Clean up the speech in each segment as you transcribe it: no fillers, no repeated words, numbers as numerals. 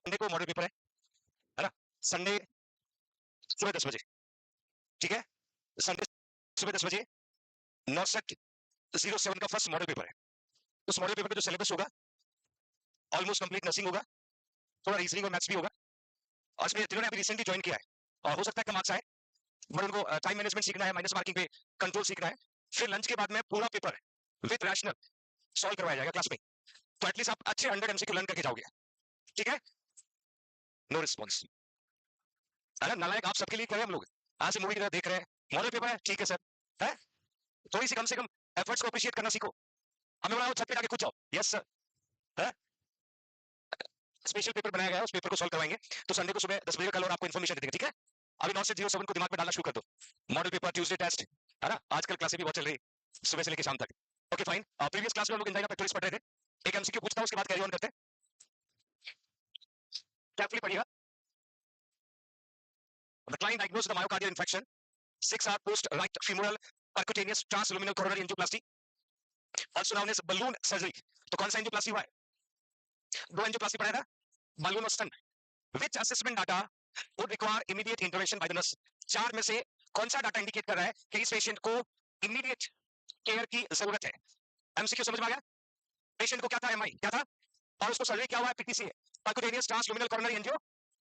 Sunday को model paper है ना? संडे सुबह 10 बजे, ठीक है? संडे सुबह 10 बजे 907 का फर्स्ट मॉडल पेपर है। उस मॉडल पेपर का जो सिलेबस होगा ऑलमोस्ट कंप्लीट नर्सिंग होगा, थोड़ा रीजनिंग और मैथ्स भी होगा। और इसमें जिन्होंने अभी रिसेंटली ज्वाइन किया है और हो सकता है कम मार्क्स आए, बट उनको टाइम मैनेजमेंट सीखना है, माइनस मार्किंग पे कंट्रोल सीखना है। फिर लंच के बाद में पूरा पेपर विद रैशनल सॉल्व करवाया जाएगा क्लास में, तो एटलीस्ट आप अच्छे 100 एमसीक्यू लर्न करके जाओगे, ठीक है? नो रिस्पॉन्स, है ना? नालायक आप सबके लिए करें हम लोग, आज से मूवी की तरह देख रहे हैं। मॉडल पेपर है, ठीक है सर, है? थोड़ी सी कम से कम एफर्ट्स को अप्रिशिएट करना सीखो। हमें बोला छत पे जाके कूद जाओ, यस सर, है? स्पेशल पेपर बनाया गया है, उस पेपर को सॉल्व करवाएंगे। तो संडे को सुबह 10 बजे कल और आपको इन्फॉर्मेशन दे देंगे, ठीक है? अभी 9 से 07 को दिमाग में डालना शुरू कर दो। मॉडल पेपर, ट्यूसडे टेस्ट, है ना? आजकल क्लासेस भी बहुत चल रही है सुबह से लेकर शाम तक। ओके फाइन, प्रीवियस क्लास में हम लोग एंजाइना पेक्टोरिस पढ़ रहे थे। एक एमसीक्यू पूछता हूं, उसके बाद कैरी ऑन करते हैं। केयरफुली पढ़िएगा। The client diagnosed the myocardial infarction 6 hours post right femoral percutaneous transluminal coronary angioplasty, also known as balloon surgery। तो कौन सा एंजियोप्लास्टी हुआ है? दो एंजियोप्लास्टी पढ़ा था, balloon और stent। Which assessment data would require immediate intervention by the nurse? चार में से कौन सा डाटा इंडिकेट कर रहा है कि इस पेशेंट को इमीडिएट केयर की जरूरत है? एमसीक्यू समझ में आ गया? पेशेंट को क्या था, एमआई क्या था, और उसको सर्जरी क्या हुआ है, पीटीसी है, परक्यूटेनियस ट्रांसल्यूमिनल कोरोनरी एंजियो।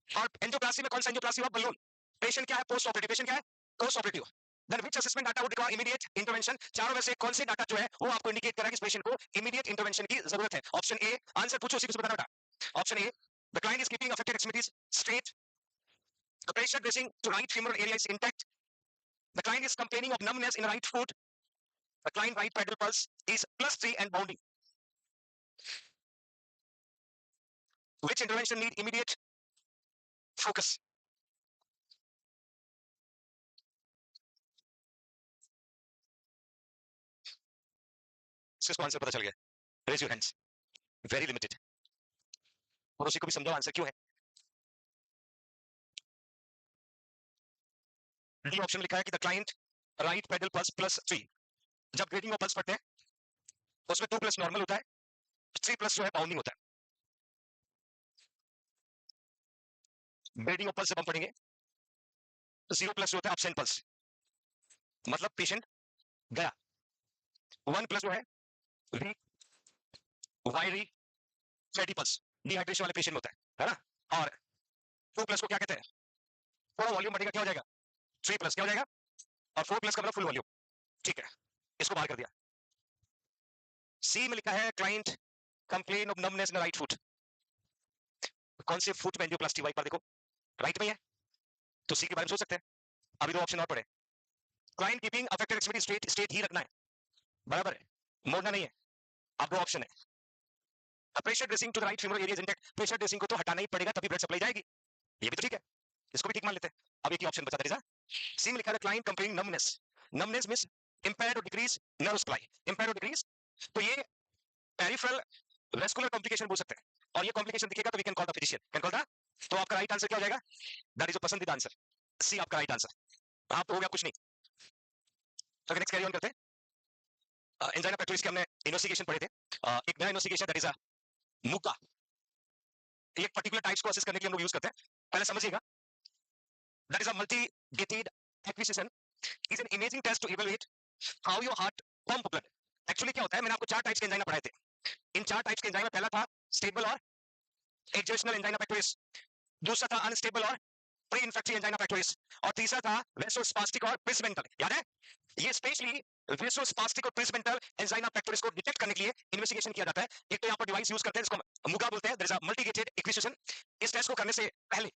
और एंजियोप्लास्टी में कौन सा एंजियोप्लास्टी हुआ? बलून। पेशेंट क्या है, पोस्ट ऑपरेटिव। पेशेंट क्या है, post operative. Then which assessment data would require immediate intervention? चारों में से कौन से डाटा जो है वो आपको इंडिकेट कर रहा है कि इस पेशेंट को इमीडिएट इंटरवेंशन की जरूरत है? ऑप्शन ए, आंसर पूछो उसी को बताना बेटा। Option A, the client is keeping affected extremities straight, the pressure dressing to right femoral area is intact, the client is complaining of numbness in the right foot, the client right pedal pulse is +3 and bounding. Which intervention need immediate focus? इसका answer पता चल गया, raise your hands, very limited. और उसी को भी समझाओ answer क्यों है। डी ऑप्शन लिखा है कि the client right pedal pulse +3। जब ग्रेडिंग ऑफ पल्स पढ़ते हैं उसमें 2 प्लस नॉर्मल होता है, 3 प्लस जो है बाउंडिंग होता है। ग्रेडिंग ऑफ पल्स जब हम पढ़ेंगे 0 प्लस जो होता है एब्सेंट पल्स, मतलब पेशेंट गया। 1 प्लस जो है वीक वायरी फैटी पल्स, डिहाइड्रेशन वाले पेशेंट में होता है ना? और 2 प्लस को क्या कहते हैं, थोड़ा वॉल्यूम बढ़ेगा, क्या हो जाएगा, 3 प्लस क्या हो जाएगा, और 4 प्लस का मतलब फुल वॉल्यूम, ठीक है? इसको बाहर कर दिया। सी में लिखा है client complain of numbness in right foot. कौन से फुट में एंजियोप्लास्टी हुआ, एक बार देखो, राइट में है, तो सी के बारे में सोच सकते हैं। अभी दो ऑप्शन और पड़े। Client keeping affected extremity straight, straight ही रखना है, बराबर है, मोड़ना नहीं है। अब दो ऑप्शन है, pressure dressing to the right femoral area is intact, pressure dressing को तो हटाना ही पड़ेगा तभी ब्लड सप्लाई जाएगी, ये भी तो ठीक है, इसको भी ठीक मान लेते हैं। अब एक ही ऑप्शन बचा था, सी में लिखा है client complaining numbness, numbness means impaired और डिक्रीज नर्व सप्लाई, इंपेयर्ड और डिक्रीज, तो ये पेरिफेरल वेस्कुलर कॉम्प्लिकेशन बोल सकते हैं, और ये कॉम्प्लिकेशन दिखेगा तो we can call the physician, can call the. तो आपका राइट आंसर क्या हो जाएगा, दैट इज योर पसंदीदा आंसर, सी आपका राइट आंसर। आप तो हो गया कुछ नहीं। तो नेक्स्ट कैरी ऑन करते हैं। एंजाइना पेक्टोरिस के हमने इन्वेस्टिगेशन पढ़े थे। एक नया इन्वेस्टिगेशन दैट इज अ मुका, एक पर्टिकुलर टाइप्स को असेस करने के लिए हम लोग यूज करते हैं। पहले समझिएगा, that is a multi gated acquisition is an imaging test to evaluate how your heart pump blood. Actually क्या होता है, मैंने आपको चार टाइप्स के एंजाइना पढ़ाए थे। इन चार टाइप्स के एंजाइना, पहला था स्टेबल और एडजस्टेबल एंजाइना पेक्टोरिस, दूसरा था अनस्टेबल और प्री इन्फेक्टिव एंजाइना पेक्टोरिस, और तीसरा था वेसोस्पास्टिक और प्रिसमेंटल। याद है, ये स्पेशली वेसोस्पास्टिक और प्रिसमेंटल एंजाइना पेक्टोरिस को डिटेक्ट करने के लिए इन्वेस्टिगेशन किया जाता है। एक तो यहाँ पर डिवाइस यूज करते हैं जिसको मुगा बोलते हैं, देयर इज अ मल्टीगेटेड एक्विजिशन। इस टेस्ट को करने से पहले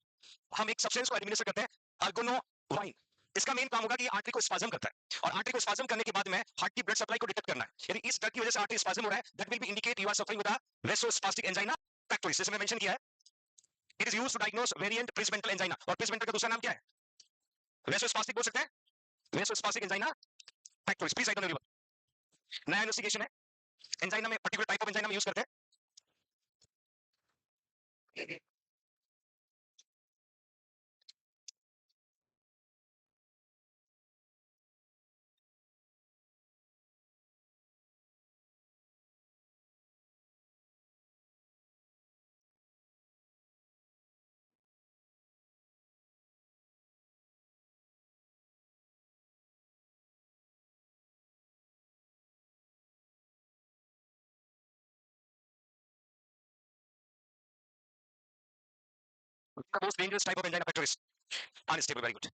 हम एक सब्सटेंस को एडमिनिस्टर करते हैं, अर्गोनोवाइन। इसका मेन काम होगा कि आर्टरी को स्पाज्म करता है, और आर्टरी को स्पाज्म करने के बाद में हार्ट की ब्लड सप्लाई को डिटेक्ट करना है। यदि इस ड्रग की वजह से आर्टरी स्पाज्म हो रहा है, that will be indicate you are suffering with a vasospastic angina pectoris. इसमें मेंशन किया है, it is used to diagnose variant Prinzmetal angina, और प्रिसमेंटल का दूसरा नाम क्या है, वेसोस्पास्टिक बोल सकते हैं, vasospastic angina pectoris. Please write down everyone. नया इन्वेस्टिगेशन है, एंजाइना में पर्टिकुलर टाइप ऑफ एंजाइना में यूज करते हैं। The most dangerous type of angina pectoris, unstable. Very good.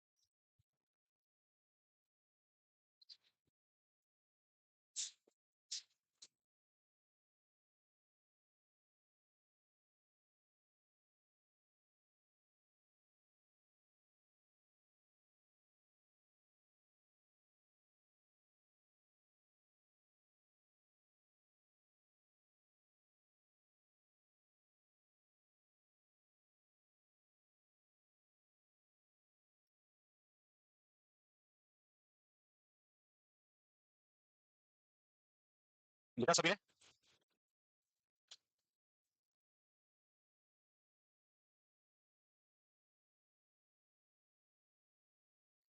लिखा सभी ने?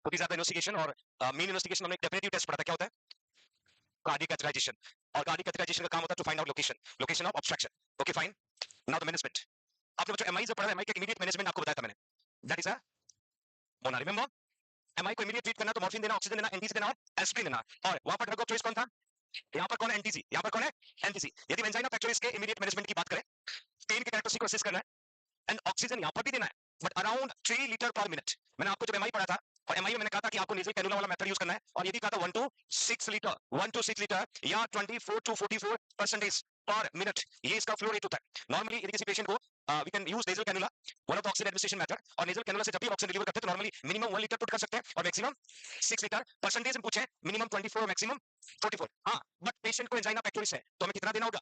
तो these are the investigation और मेन इन्वेस्टिगेशन हमने डेफिनेटिव टेस्ट पढ़ा था, क्या होता है? Cardiac catheterization. और कार्डियक कैथेटराइजेशन का काम होता है to find out location of obstruction. Okay fine. Now the management. आपने बच्चों एमआई से पढ़ा, एमआई का इमीडिएट मैनेजमेंट आपको बताया था मैंने. That is a Mona. Remember, MI को इमीडिएट ट्रीट करना तो मॉर्फिन देना, ऑक्सीजन देना, एंटीसी देना और एस्पिरिन देना. और वहां पर ड्रग ऑफ चॉइस कौन था? यहाँ पर कौन है? एंटीसी. यहाँ पर कौन है? एंटीसी. यदि एंजाइना पेक्टोरिस के इमीडिएट मैनेजमेंट की बात करें, पेन के कैरेक्टरिस्टिक को असेस करना है एंड ऑक्सीजन यहाँ पर भी देना है, बट अराउंड 3 लीटर पर मिनट. मैंने आपको जब एमआई पढ़ा था और एमआई में मैंने कहा था कि आपको नेजल कैनुला वाला मेथड यूज करना है, और ये भी कहा था 1 to 6 लीटर, 1 to 6 लीटर या 24 to 44% पर मिनट, ये इसका फ्लो रेट होता है. नॉर्मली यदि किसी पेशेंट को we can use nasal cannula, one of the oxygen administration method, और नेजल कैनुला से जब भी ऑक्सीजन डिलीवर करते हैं तो नॉर्मली मिनिमम 1 लीटर पुट कर सकते हैं और मैक्सिमम 6 लीटर. परसेंटेज में पूछे मिनिमम 24, मैक्सिमम 44. हाँ, बट पेशेंट को एंजाइना पेक्टोरिस है तो हमें कितना देना होगा?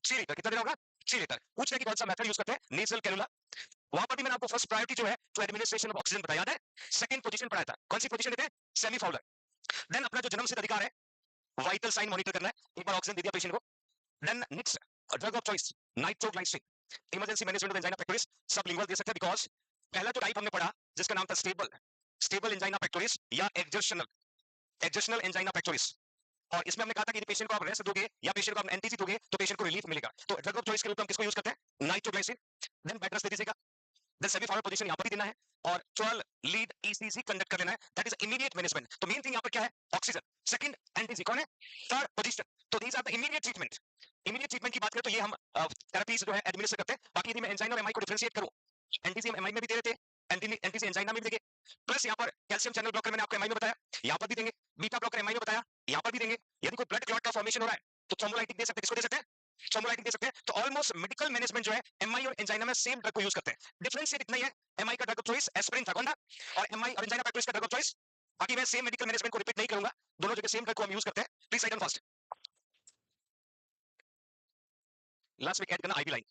6 लीटर. कितना देना होगा? 6 लीटर. पूछ रहे कि कौन सा मेथड यूज करते हैं? Nasal cannula. वहां पर भी मैंने आपको फर्स्ट प्रायोरिटी जो है टू एडमिनिस्ट्रेशन ऑफ ऑक्सीजन बताया है. सेकंड पोजीशन पढ़ाया था. कौन सी पोजीशन देते हैं? Semi Fowler. देन अपना जो जन्मसिद्ध अधिकार है वाइटल साइन मॉनिटर करना है. एक बार ऑक्सीजन दे दिया पेशेंट को, then next drug of choice nitroglycerin. Emergency management of angina pectoris sublingual दे सकते हैं, बिकॉज पहला जो टाइप हमने पढ़ा जिसका नाम था स्टेबल एंजाइना पेक्टोरिस या एक्जर्शनल एंजाइना पेक्टोरिस, और इसमें हमने कहा था कि यदि पेशेंट को आप रेस्ट दोगे या पेशेंट को आप एंटीसी दोगे तो पेशेंट को रिलीफ मिलेगा. तो ड्रग ऑफ चॉइस के रूप में हम किसको यूज करते हैं? नाइट्रोग्लाइसिन. देन बेड रेस्ट दे दीजिएगा. देन सेमी फाउलर पोजीशन यहां पर भी देना है और 12 लीड ईसीजी कंडक्ट कर लेना है. That is immediate management. तो मेन थिंग यहां पर क्या है? ऑक्सीजन. सेकंड एंटीसी. कौन है? Third position. तो these are the immediate treatment. Immediate treatment की बात करें तो ये हम थेरेपीज जो है एडमिनिस्टर करते हैं. बाकी यदि मैं एंजाइना और एमआई को डिफरेंशिएट करूं, एंटीसी एमआई में भी दे रहे थे, एंटीसी एंजाइना में भी देंगे, प्लस यहां पर कैल्शियम चैनल ब्लॉकर मैंने आपको एमआई में बताया, यहां पर भी देंगे. बीटा ब्लॉकर एमआई में बताया, यहां पर भी देंगे. यदि कोई ब्लड क्लॉट का फॉर्मेशन हो रहा है तो थ्रोम्बोलाइटिक दे सकते हैं. किसको दे सकते हैं? थ्रोम्बोलाइटिक दे सकते हैं. तो ऑलमोस्ट मेडिकल मैनेजमेंट जो है एमआई और एंजाइना में सेम ड्रग को यूज करते हैं. डिफरेंस इतना ही है, एमआई का ड्रग ऑफ चॉइस एस्पिरिन था, कौन था? और एमआई और एंजाइना पेक्टोरिस का ड्रग ऑफ चॉइस. बाकी मैं सेम मेडिकल मैनेजमेंट को रिपीट नहीं करूंगा, दोनों जगह सेम ड्रग को हम यूज करते हैं. Please write down fast. Last week add करना आईवी लाइन.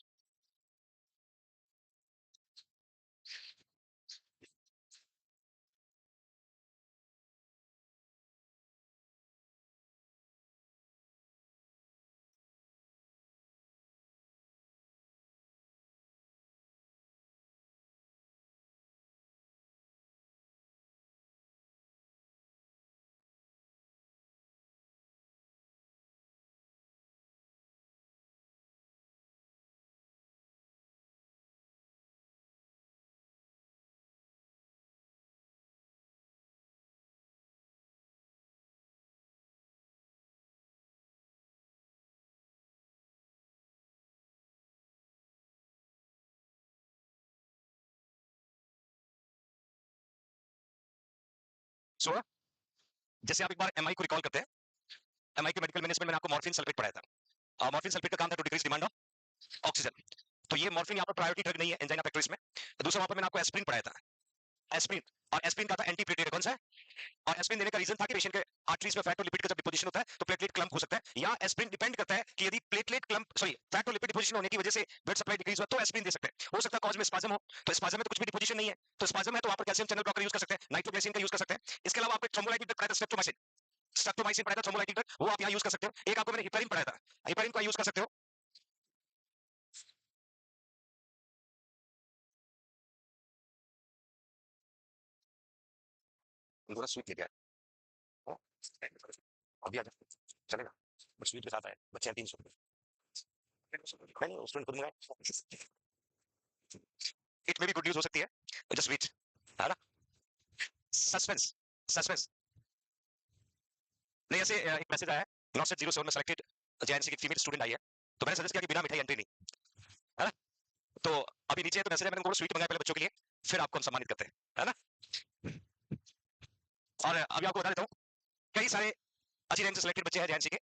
सो जैसे आप एक बार एमआई को रिकॉल करते हैं, एमआई के मेडिकल मैनेजमेंट में आपको मॉर्फिन सल्फेट पढ़ाया था. मॉर्फिन सल्फेट का काम था to decrease demand of oxygen. तो ये मॉर्फिन यहाँ पर प्रायोरिटी ड्रग नहीं है एंजाइना पेक्टोरिस में. दूसरा वहां पर मैंने आपको एस्पिरिन पढ़ाया था. एस्पिरिन, और एस्पिरिन का था एंटी प्लेटलेट. कौन सा है? और एस्पिरिन देने का रीजन था कि पेशेंट के आर्टरीज में फैट और लिपिड का जब डिपोजिशन होता है तो प्लेटलेट क्लम्प हो सकता है, या एस्पिरिन डिपेंड करता है कि यदि प्लेटलेट क्लम्प फैट और लिपिड डिपोजिशन होने की वजह से ब्लड सप्लाई डिक्रीज हुआ तो एस्पिरिन दे सकते हैं. हो सकता है कॉज में स्पाज्म हो, तो स्पाज्म में तो कुछ भी डिपोजिशन नहीं है, तो स्पाज्म है तो वहां पर कैल्शियम चैनल ब्लॉकर यूज कर सकते हैं, नाइट्रोग्लिसरीन का यूज कर सकते हैं. इसके अलावा आपको थ्रोम्बोलाइटिक ड्रग पढ़ाया था स्ट्रेप्टोमाइसिन. स्ट्रेप्टोमाइसिन पढ़ाया था, थ्रोम्बोलाइटिक ड्रग, वो आप यहां यूज कर सकते हो. एक आपको मैंने हिपैरिन पढ़ाया था, हिपैरिन को यूज कर सकते हो. थोड़ा स्वीट लेके आया. अभी आ जा, चलेगा, बट स्वीट के साथ आए बच्चे 300 नहीं, स्टूडेंट खुद मंगाए. इट में भी गुड न्यूज हो सकती है, जस्ट वेट. है ना? सस्पेंस. सस्पेंस नहीं, ऐसे एक मैसेज आया है, नॉट सेट 07 में सेलेक्टेड जेएनसी की फीमेल स्टूडेंट आई है, तो मैंने सजेस्ट किया कि बिना मिठाई एंट्री नहीं, है ना? तो अभी अभी नीचे है तो मैसेज है, मैंने उनको स्वीट मंगाया पहले बच्चों के लिए, फिर आपको हम सम्मानित करते हैं, है ना। और अभी आपको बता देता हूँ, कई सारे अच्छी रैंक से सिलेक्टेड बच्चे हैं जेएनसी के,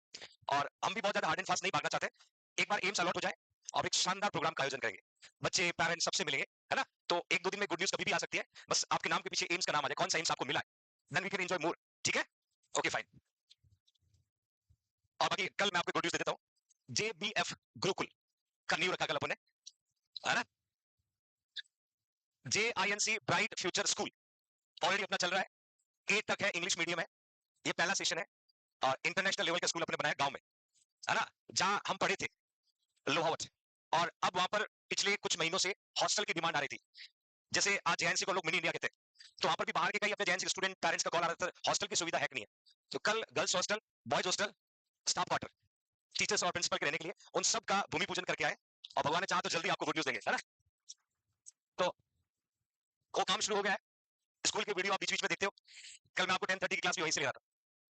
और हम भी बहुत ज्यादा हार्ड एंड फास्ट नहीं भागना चाहते। एक बार एम्स अलॉट हो जाए और एक शानदार प्रोग्राम का आयोजन करेंगे, बच्चे पेरेंट्स सबसे मिलेंगे, है ना। तो एक दो दिन में गुड न्यूज कभी भी आ सकती है, बस आपके नाम के पीछे एम्स का नाम आ जाए, कौन सा एम्स आपको मिला है, then we can enjoy more, ठीक है। Okay fine. और बाकी कल मैं आपको गुड न्यूज दे देता हूँ, जेबीएफ गुरुकुल का न्यू रखा कल अपन ने, है ना। JINC bright future school already अपना चल रहा है, 8 तक है, इंग्लिश मीडियम है, ये पहला सेशन है, और इंटरनेशनल लेवल का स्कूल अपने बनाया गांव में, है ना, जहां हम पढ़े थे, लोहावट। और अब वहां पर पिछले कुछ महीनों से हॉस्टल की डिमांड आ रही थी, जैसे आज जेएनसी को लोग मिनी इंडिया कहते हैं, तो वहां पर भी बाहर के कई अपने जेएनसी स्टूडेंट पेरेंट्स का कॉल आ रहा था, हॉस्टल की सुविधा है कि नहीं है। तो कल girls hostel, boys hostel, staff quarter, teachers और प्रिंसिपल के रहने के लिए, उन सब का भूमि पूजन करके आए, और भगवान ने चाहा तो जल्दी आपको गुड न्यूज देंगे, है ना। तो वो काम शुरू हो गया है, स्कूल की वीडियो आप बीच बीच में देखते हो, कल मैं आपको 10:30 की क्लास भी वहीं से ले रहा था,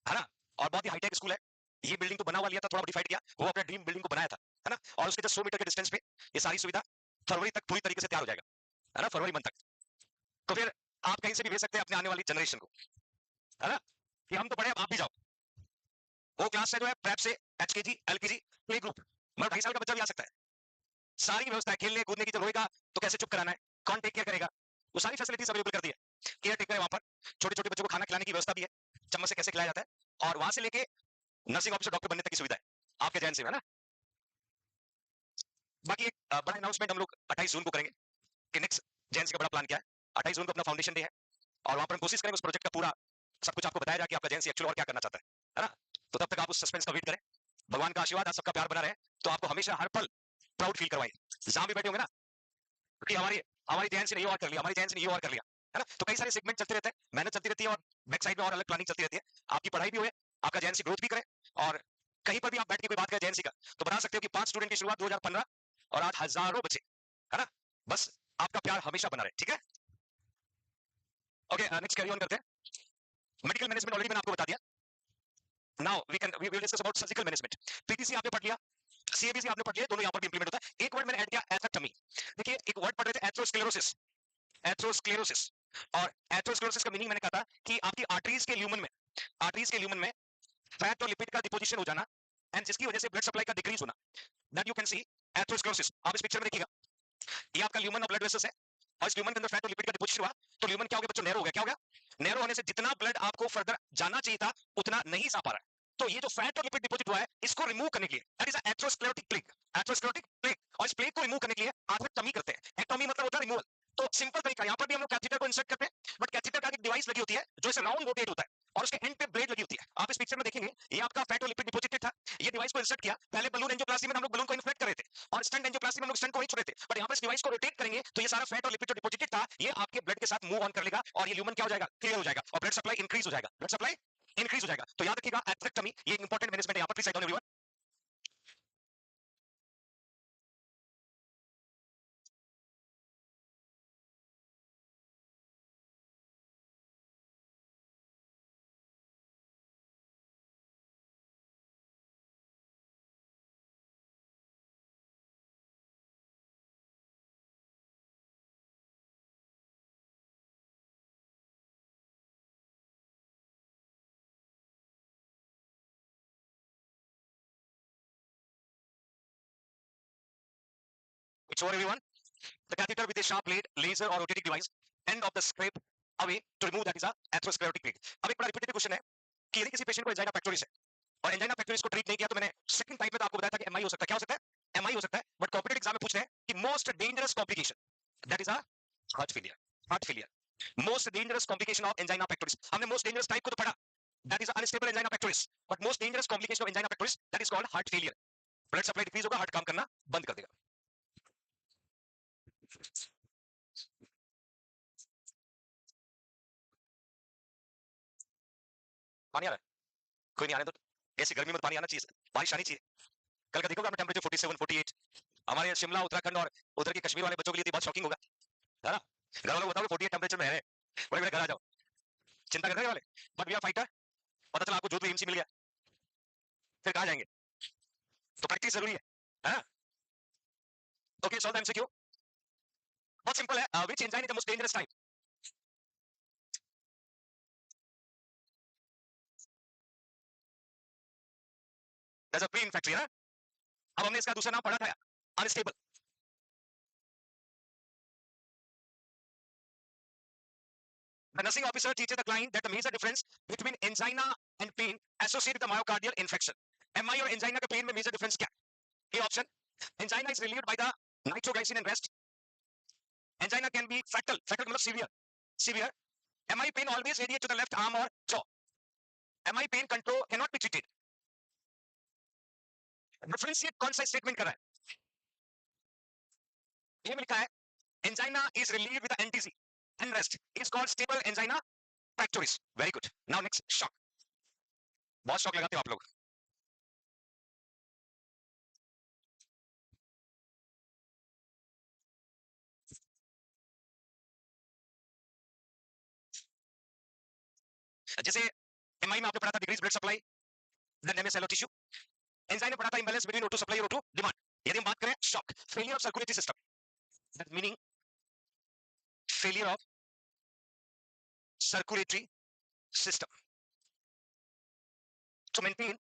है ना। और बहुत ही हाईटेक स्कूल है, ये बिल्डिंग तो बना हुआ लिया था, थोड़ा मॉडिफाइड किया, वो अपना ड्रीम बिल्डिंग को बनाया था, है ना। और उसके जस्ट 100 मीटर के डिस्टेंस पे ये सारी सुविधा फरवरी तक पूरी तरीके से तैयार हो जाएगा, है ना, फरवरी मंथ तक। तो फिर आप कहीं से भी भेज सकते हैं अपने आने वाली जनरेशन को, है ना, कि हम तो पढ़े, आप भी जाओ। वो क्लास से जो है प्रेप से एचकेजी, एलकेजी, प्ले ग्रुप, मतलब 2.5 साल का बच्चा भी आ सकता है, सारी व्यवस्था है, खेलने कूदने की जब होएगा तो कैसे चुप कराना है, कौन टेक केयर करेगा, वो सारी फैसिलिटीज अवेलेबल कर दी है, केयर टेकर है वहां पर, छोटे छोटे बच्चों को खाना खिलाने की व्यवस्था भी है, चम्मच से कैसे खिलाया जाता है, और वहां से लेके नर्सिंग ऑफिसर डॉक्टर बनने तक की सुविधा है आपके जैन से, है ना। बाकी एक बड़ा अनाउंसमेंट हम लोग 28 जून को करेंगे कि नेक्स्ट जैन का बड़ा प्लान क्या है। 28 जून को अपना फाउंडेशन डे है, और वहां पर हम कोशिश करेंगे उस प्रोजेक्ट का पूरा सब कुछ आपको बताया जाए कि आपका जैन एक्चुअली और क्या करना चाहता है ना। तो तब तक आप उस सस्पेंस का वेट करें, भगवान का आशीर्वाद, आप सबका प्यार बना रहे, तो आपको हमेशा हर पल प्राउड फील करवाए, जहां भी बैठे होंगे ना, कि हमारी हमारी जैन ने ये और कर लिया, हमारी जैन ने ये और कर लिया, है ना। तो कई सारे सेगमेंट चलते रहते हैं, मेहनत चलती रहती है, और बैक साइड में और अलग प्लानिंग चलती रहती है, आपकी पढ़ाई भी हो, आपका जैन ग्रोथ भी करे, और कहीं पर भी आप बैठ के कोई बात करें जैन का, तो बता सकते हो कि 5 स्टूडेंट की शुरुआत 2015, और आज हजारों बच्चे, है ना। बस आपका प्यार हमेशा बना रहे, ठीक है। ओके, नेक्स्ट कैरी ऑन करते हैं। मेडिकल मैनेजमेंट ऑलरेडी मैंने आपको बता दिया, now we will discuss about surgical management. PTC आपने पढ़ लिया, सीएबीसी आपने पढ़ लिया, दोनों यहां पर भी इंप्लीमेंट होता है। एक वर्ड मैंने ऐड किया, एथेक्टमी। देखिए एक वर्ड पढ़ रहे थे, एथेरोस्क्लेरोसिस, एथेरोस्क्लेरोसिस, और एथेरोस्क्लेरोसिस का मीनिंग मैंने कहा था कि आपकी आर्टरीज के ल्यूमन में, आर्टरीज के ल्यूमन में फैट और लिपिड का डिपोजिशन हो जाना, एंड जिसकी वजह से ब्लड सप्लाई का डिक्रीज होना, that you can see atherosclerosis. आप इस पिक्चर में देखिएगा, ये आपका ल्यूमन ऑफ ब्लड वेसल्स है, और इस ल्यूमन के अंदर फैट और लिपिड का डिपोजिशन हुआ, तो ल्यूमन क्या हो गया बच्चों, नैरो हो गया। क्या हो गया, नैरो होने से जितना ब्लड आपको फर्दर जाना चाहिए था उतना नहीं जा पा रहा है। तो ये जो फैट और लिपिड डिपोजिट हुआ है, इसको रिमूव करने के लिए, that is atherosclerotic plague, atherosclerotic plague, और इस प्लेग को रिमूव करने के लिए एथेक्टमी करते हैं। एक्टोमी मतलब होता है रिमूवल। तो सिंपल तरीका, यहां पर भी हम लोग कैथेटर को इंसर्ट करते हैं, बट कैथेटर का एक डिवाइस लगी होती है जो इसे राउंड रोटेट होता है, और उसके एंड पे ब्लेड लगी होती है। आप इस पिक्चर में देखेंगे, ये आपका फैट और लिपिड डिपोजिटेड था, ये डिवाइस को इंसर्ट किया, पहले बलून एंजियोप्लास्टी में हम लोग बलून को इन्फ्लेक्ट कर रहे थे, और स्टंट एंजियोप्लास्टी में हम लोग स्टंट को ही छोड़े थे, बट यहां पर इस डिवाइस को रोटेट करेंगे तो ये सारा फैट और लिपिड जो डिपोजिटेड था, ये आपके ब्लड के साथ मूव ऑन कर लेगा, और ये ल्यूमन क्या हो जाएगा, क्लियर हो जाएगा, और ब्लड सप्लाई इंक्रीज हो जाएगा, ब्लड सप्लाई इंक्रीज हो जाएगा। तो याद रखिएगा एथेक्टमी, ये इंपॉर्टेंट मैनेजमेंट है, यहां पर please write down everyone. It's over everyone. The catheter with a sharp blade, laser or rotating device, end of the scrape away to remove that is a atherosclerotic plaque. अब एक बड़ा repeated question है कि यदि किसी patient को angina pectoris है, और एंजाइना पेक्टोरिस को ट्रीट नहीं किया, तो मैंने सेकंड टाइप में तो आपको बताया था कि एमआई हो सकता है। क्या हो सकता है, एमआई हो सकता है, बट कॉम्पिटेटिव एग्जाम में पूछ रहे हैं कि most dangerous complication, that is a heart failure, heart failure, most dangerous complication of angina pectoris. हमने मोस्ट डेंजरस टाइप को तो पढ़ा, that is unstable angina pectoris, but most dangerous complication of angina pectoris that is called heart failure. Blood supply decrease होगा, heart काम करना बंद कर देगा। पानी आ रहा है, कोई नहीं आने दो, ऐसी गर्मी में पानी आना चाहिए, बारिश आनी चाहिए। कल का देखोगे आपने टेंपरेचर 47 48, हमारे शिमला उत्तराखंड और उधर के कश्मीर वाले बच्चों के लिए बहुत शॉकिंग होगा, है ना। घर वालों को बताओ 48 टेंपरेचर में है, बड़े बड़े घर आ जाओ, चिंता करने वाले, बट वी आर फाइटर। पता चला आपको जोधपुर एमसी मिल गया, फिर कहाँ जाएंगे, तो प्रैक्टिस जरूरी है ना। Okay, solve the MCQ. बहुत सिंपल है. Which enzyme is the most dangerous type? There's a pre-infectory, है. अब हमने इसका दूसरा नाम पढ़ा था, unstable. The nursing officer teaches the client that the major difference between angina and pain associated with the myocardial infection. MI और angina के pain में major difference क्या है? A option, angina is relieved by the nitroglycerin and rest. Angina can be fatal. Fatal मतलब severe. Severe. MI pain always radiate to the left arm or jaw. MI pain control cannot be treated. Differentiate कौन सा statement कर रहा है? ये लिखा है angina is relieved with the NTC and rest is called stable angina pectoris. Very good. Now next shock. बहुत shock लगाते हो आप लोग. जैसे एमआई में आपने पढ़ा था decrease blood supply, then MS cellular tissue. Enzyme में पढ़ा था इंबैलेंस बिटवीन O2 सप्लाई और O2 डिमांड. यदि हम बात करें shock, failure of circulatory system, that meaning failure of circulatory system to maintain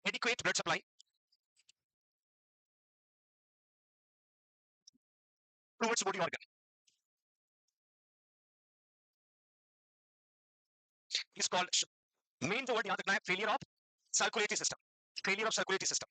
adequate blood supply towards body organ is called main जो word याद रखना है failure of circulatory system. Failure of circulatory system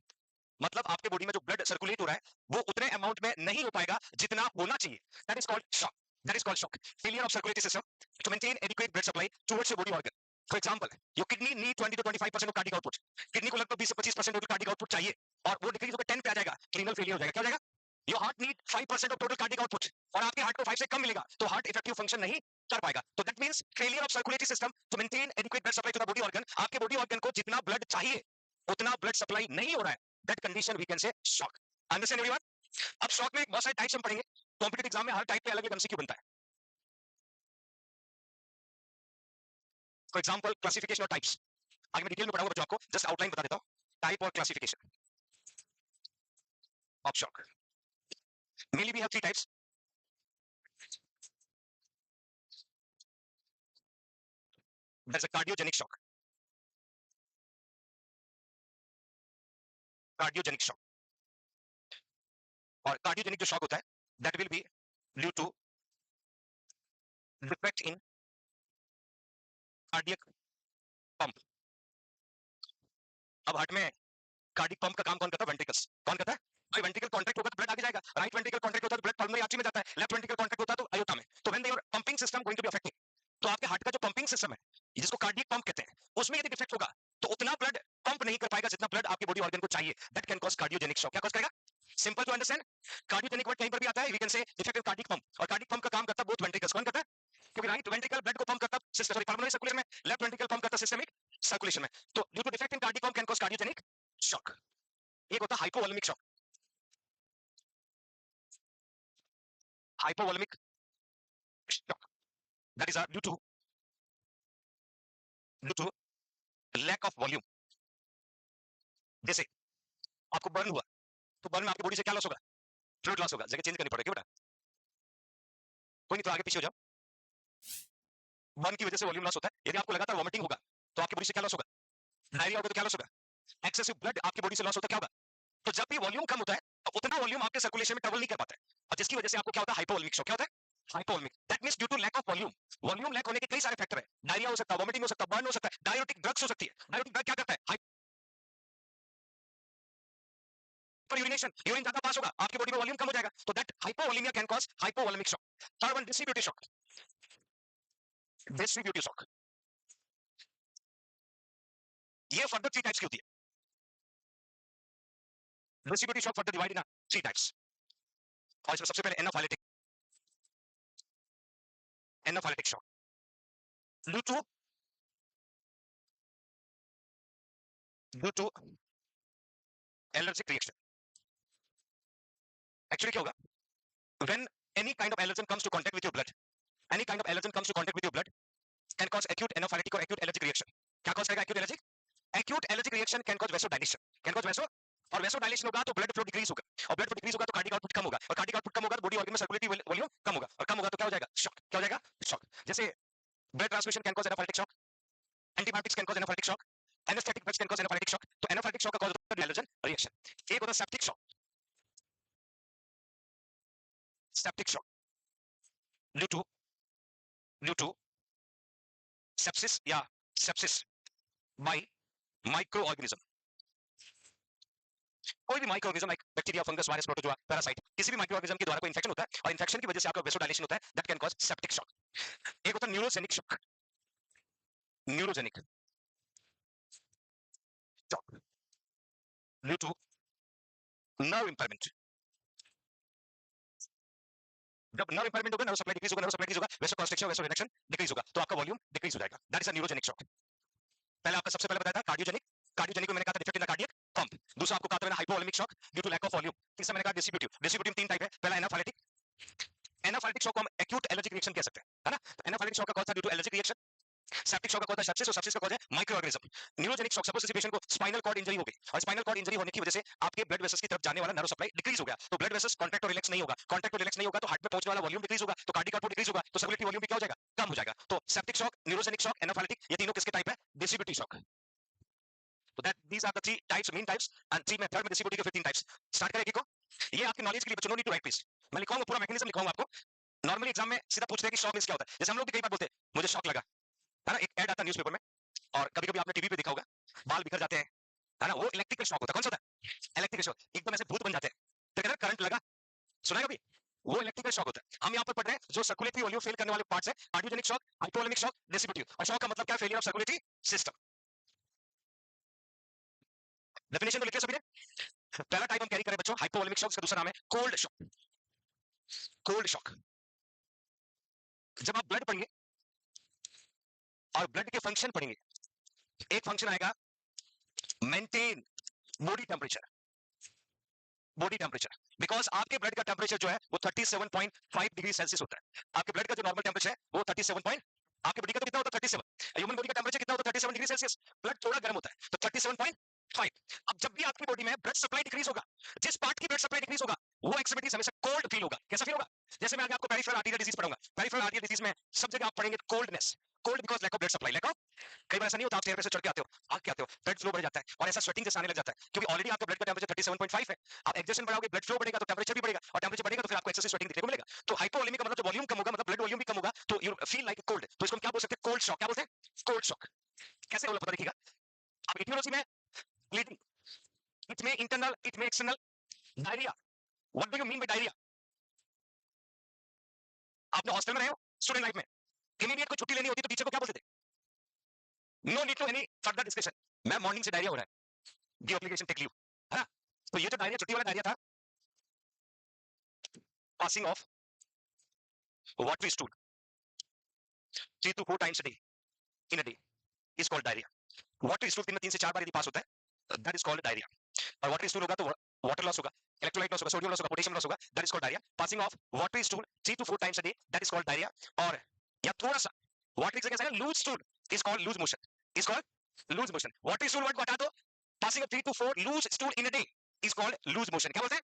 मतलब आपके body में जो blood circulate हो रहा है वो उतने अमाउंट में नहीं हो पाएगा जितना होना चाहिए. That is called shock. That is called shock. Failure of circulatory system to maintain adequate blood supply towards your body organ. For example, your kidney need 20 to 25% of cardiac output. Kidney को लगभग 20 से 25% total cardiac output चाहिए और वो decrease होकर 10 पे आ जाएगा, renal failure हो जाएगा. क्या हो जाएगा? Your heart need 5% of total cardiac output और आपके हार्ट को 5 से कम मिलेगा तो हार्ट इफेक्टिव फंक्शन नहीं कर पाएगा. तो that means failure of circulatory system to maintain adequate blood supply to the body organ. आपके बॉडी ऑर्गन को जितना ब्लड चाहिए उतना ब्लड सप्लाई नहीं हो रहा है. That condition we can say shock. Understand everyone? अब शॉक में बहुत सारे टाइप्स हम पढ़ेंगे. कॉम्पिटिटिव एग्जाम में हर टाइप पे अलग अलग एमसीक्यू बनता है. फॉर एग्जांपल क्लासिफिकेशन और टाइप्स आगे मैं डिटेल में पढ़ाऊंगा बच्चों आपको. जस्ट आउटलाइन बता देता हूं. टाइप और classification of shock. Mainly we have three types. There's a cardiogenic shock. Cardiogenic shock. और cardiogenic जो shock होता है that will be due to defect in cardiac pump. अब हार्ट में कार्डियक पंप का काम कौन करता है? वेंट्रिकल्स. कौन करता है? भाई वेंट्रिकल कॉन्ट्रैक्ट होगा तो ब्लड आगे जाएगा. राइट वेंट्रिकल कॉन्ट्रैक्ट होता है तो ब्लड पल्मोनरी आर्टरी में जाता है. लेफ्ट वेंट्रिकल कॉन्ट्रैक्ट होता है तो अयोटा में. तो when your pumping system going to be affected, तो आपके हार्ट का जो पंपिंग सिस्टम है जिसको कार्डियक पंप कहते हैं उसमें यदि डिफेक्ट होगा तो उतना ब्लड पंप नहीं कर पाएगा जितना ब्लड आपके बॉडी ऑर्गन को चाहिए. That can cause cardiogenic shock. क्या कॉज करेगा? Simple to understand. Cardiogenic word कहीं पर भी आता है we can say defective cardiac pump. और कार्डियक पंप का काम करता है बोथ वेंट्रिकल्स. कौन करता है? क्योंकि राइट वेंट्रिकल ब्लड को पंप करता है सॉरी पल्मोनरी सर्कुलेशन में, लेफ्ट वेंट्रिकल पंप करता है सिस्टमिक सर्कुलेशन में. तो due to defect in cardiac pump can cause cardiogenic shock. एक होता है hypovolemic shock. Hypovolemic shock, that is due to lack of volume. जैसे आपको बर्न हुआ तो बर्न में आपकी बॉडी से क्या लॉस होगा? फ्लूइड लॉस होगा. जगह चेंज करनी पड़ेगी बेटा. कोई नहीं तो आगे पीछे हो जाओ. बर्न की वजह से वॉल्यूम लॉस होता है. यदि आपको लगातार वॉमिटिंग होगा तो आपकी बॉडी से क्या लॉस होगा? डायरिया होगा तो क्या लॉस होगा? एक्सेसिव ब्लड आपकी बॉडी से लॉस होता है. क्या होगा? तो जब भी वॉल्यूम कम होता है तो उतना वॉल्यूम आपके सर्कुलेशन में ट्रेवल नहीं कर पाता है और जिसकी वजह से आपको क्या होता है? Hypovolemic shock. क्या होता है? Hypovolemic. That means due to lack of volume. Volume lack होने के कई सारे फैक्टर है. डायरिया हो सकता है, वॉमिटिंग हो सकता है, बर्न हो सकता है, डायरेटिक ड्रग्स हो सकती है. डायरेटिक ड्रग क्या करता है? Hyper urination. यूरिन ज्यादा पास होगा आपकी बॉडी में वॉल्यूम कम हो जाएगा. तो that hypovolemia can cause hypovolemic shock. Third one distributive shock. Distributive shock ये फर्दर थ्री टाइप्स की होती है. Distributive shock further divide in three types. और इसमें सबसे पहले anaphylactic shock due to allergic reaction. Actually क्या होगा? when any kind of allergen comes to contact with your blood, any kind of allergen comes to contact with your blood can cause acute anaphyletic or acute allergic reaction. क्या cause करेगा acute allergic? Acute allergic reaction can cause vasodilation. Can cause और vasodilation होगा तो blood flow decrease होगा, और blood flow decrease होगा तो cardiac output कम होगा, और कार्डियक आउटपुट कम होगा तो बॉडी ऑर्गन में सर्कुलेटरी वॉल्यूम कम होगा, और कम होगा तो क्या हो जाएगा? शॉक। क्या हो जाएगा? शॉक। जैसे blood transmission can cause anaphylactic shock, antibiotics can cause anaphylactic shock, anaesthetic drugs can cause anaphylactic shock. तो एनाफिलेक्टिक शॉक का कॉज होता है डायलोजन रिएक्शन। एक होता है septic shock, septic shock due to sepsis या सेप्सिस बाय माइक्रो ऑर्गेनिज्म। कोई भी micro organism like bacteria, fungus, virus, protozoa, parasite, किसी भी माइक्रो ऑर्गेनिज्म के द्वारा कोई इंफेक्शन होता है और इंफेक्शन की वजह से आपका वेसोडाइलेशन होता है, that can cause septic shock. एक होता है neurogenic shock, neurogenic shock due to nerve impairment. जब नर्व इंपेयरमेंट होगा, नर्व सप्लाई डिक्रीज होगा, नर्व सप्लाई डिक्रीज होगा, vasoconstriction, vaso reduction decrease होगा, तो आपका वॉल्यूम डिक्रीज हो जाएगा। That is a neurogenic shock. पहले आपका सबसे पहले बताया था कार्डियोजेनिक, कार्डियोजेनिक में मैंने कहा था defect in the cardiac pump. दूसरा आपको कहा था मैंने hypovolemic shock due to lack of volume. तीसरा मैंने कहा डिस्ट्रीब्यूटिव, डिस्ट्रीब्यूटिव तीन टाइप है। पहला एनाफाइलेटिक, एनाफाइलेटिक शॉक को हम एक्यूट एलर्जिक रिएक्शन कह सकते हैं, है ना? तो एनाफाइलेटिक शॉक का कॉज था due to allergic reaction. Septic shock का कॉज है सेप्सिस, और सेप्सिस का कॉज है micro organism. Neurogenic shock, suppose किसी पेशेंट को स्पाइनल कॉर्ड इंजरी हो गई, और स्पाइनल कॉर्ड इंजरी होने की वजह से आपके ब्लड वेसल्स की तरफ जाने वाला नर्व सप्लाई डिक्रीज हो गया, तो ब्लड वेसल्स कॉन्ट्रैक्ट और रिलैक्स नहीं होगा, कॉन्ट्रैक्ट और रिलैक्स नहीं होगा तो हार्ट में पहुंचने वाला वॉल्यूम डिक्रीज होगा, तो कार्डियक आउटपुट डिक्रीज होगा, तो सर्कुलेटरी वॉल्यूम भी क्या हो जाएगा? कम हो जाएगा। तो septic shock, neurogenic shock, anaphylactic, ये तीनों किसके टाइप है? Distributive shock. तो that these are the three types, main types, and three में थर्ड में डिस्ट्रीब्यूटिव के फिर तीन टाइप्स। स्टार्ट करें एक को, ये आपकी नॉलेज के लिए बच्चों, no need to write please. मैं लिखवाऊंगा पूरा मैकेनिज्म लिखवाऊंगा आपको। नॉर्मली एग्जाम में सीधा पूछते हैं कि शॉक मींस क्या होता है। जैसे हम लोग भी कई बार बोलते हैं मुझे शॉक लगा, है ना? एक ऐड आता है न्यूज़पेपर में, और कभी कभी आपने टीवी पे देखा होगा, बाल बिखर जाते हैं, है ना? वो इलेक्ट्रिकल शॉक होता है। कौन सा होता है? Electrical shock. एकदम ऐसे भूत बन जाते हैं, तो कहते हैं करंट लगा, सुना है कभी? वो इलेक्ट्रिकल शॉक होता है। हम यहाँ पर पढ़ रहे हैं जो सर्कुलेटरी वॉल्यूम फेल करने वाले पार्ट्स है, cardiogenic shock, hypovolemic shock, distributive. और शॉक का मतलब क्या है? Failure of circulatory system. Definition तो लिखे सभी ने। पहला टाइप हम कैरी करें बच्चों हाइपोवोलेमिक शॉक, इसका दूसरा नाम है कोल्ड शॉक। कोल्ड शॉक, जब आप ब्लड पढ़ेंगे और ब्लड के फंक्शन पढ़ेंगे, एक फंक्शन आएगा maintain body temperature, body temperature, because आपके ब्लड का टेम्परेचर जो है वो 37.5 डिग्री सेल्सियस होता है। आपके ब्लड का जो नॉर्मल टेम्परेचर है वो 37 पॉइंट, आपके बॉडी का तो कितना होता है? 37। ह्यूमन बॉडी का टेम्परेचर कितना होता है? 37 डिग्री सेल्सियस। ब्लड थोड़ा गर्म होता है, तो 37.5। अब जब भी आपकी बॉडी में ब्लड सप्लाई डिक्रीज होगा, जिस पार्ट की ब्लड सप्लाई डिक्रीज होगा वो एक्सट्रीमिटीज हमेशा कोल्ड फील होगा। कैसा फील होगा? जैसे मैं आगे आपको पेरिफेरल आर्टेरियल डिजीज पढ़ाऊंगा, पेरिफेरल आर्टेरियल डिजीज में सब जगह आप पढ़ेंगे coldness, cold because lack of blood supply, lack of. कई बार ऐसा नहीं होता आप चेयर पे से चढ़ के आते हो, भाग के आते हो, ब्लड फ्लो बढ़ जाता है और ऐसा स्वेटिंग जैसा आने लग जाता है, क्योंकि ऑलरेडी आपका ब्लड का टेम्परेचर 37.5 है। आप एक्सर्शन बढ़ाओगे, ब्लड फ्लो बढ़ेगा तो टेम्परेचर भी बढ़ेगा, और टेम्परेचर बढ़ेगा तो फिर आपको एक्सेसिव स्वेटिंग देखने को मिलेगा। तो हाइपोवोलेमिक का मतलब जो वॉल्यूम कम होगा, मतलब ब्लड वॉल्यूम भी कम होगा, तो यू फील लाइक कोल्ड। तो इसको हम क्या बोल सकते हैं? Cold shock. क्या बोलते हैं? Cold shock. कैसे होगा पता देखिएगा। अब इटियोलॉजी में ब्लीडिंग, इट में इंटरनल, इट में external, diarrhoea. What do you mean by diarrhoea? आपने हॉस्टल में रहे हो स्टूडेंट लाइफ में, इमीडिएट कोई छुट्टी लेनी होती तो टीचर को क्या बोलते थे? No need to any further discussion, ma'am morning से डायरिया हो रहा है, गिव एप्लीकेशन, टेक लीव, है ना? तो ये जो डायरिया, छुट्टी वाला डायरिया था, passing of watery stool 3 to 4 times a day in a day is called diarrhea. Watery stool दिन में 3 से 4 बार यदि पास होता है, दैट इज कॉल्ड डायरिया। और वाटरी स्टूल होगा तो वाटर लॉस होगा, इलेक्ट्रोलाइट लॉस होगा, सोडियम लॉस होगा, पोटेशियम लॉस होगा, that is called diarrhoea. Passing of watery stool 3 to 4 times a day, that is called diarrhoea. और या थोड़ा सा वाटरी की जगह loose stool is called loose motion, is called loose motion. Watery stool word को हटा दो, passing of 3 to 4 loose stool in a day is called loose motion. क्या बोलते हैं?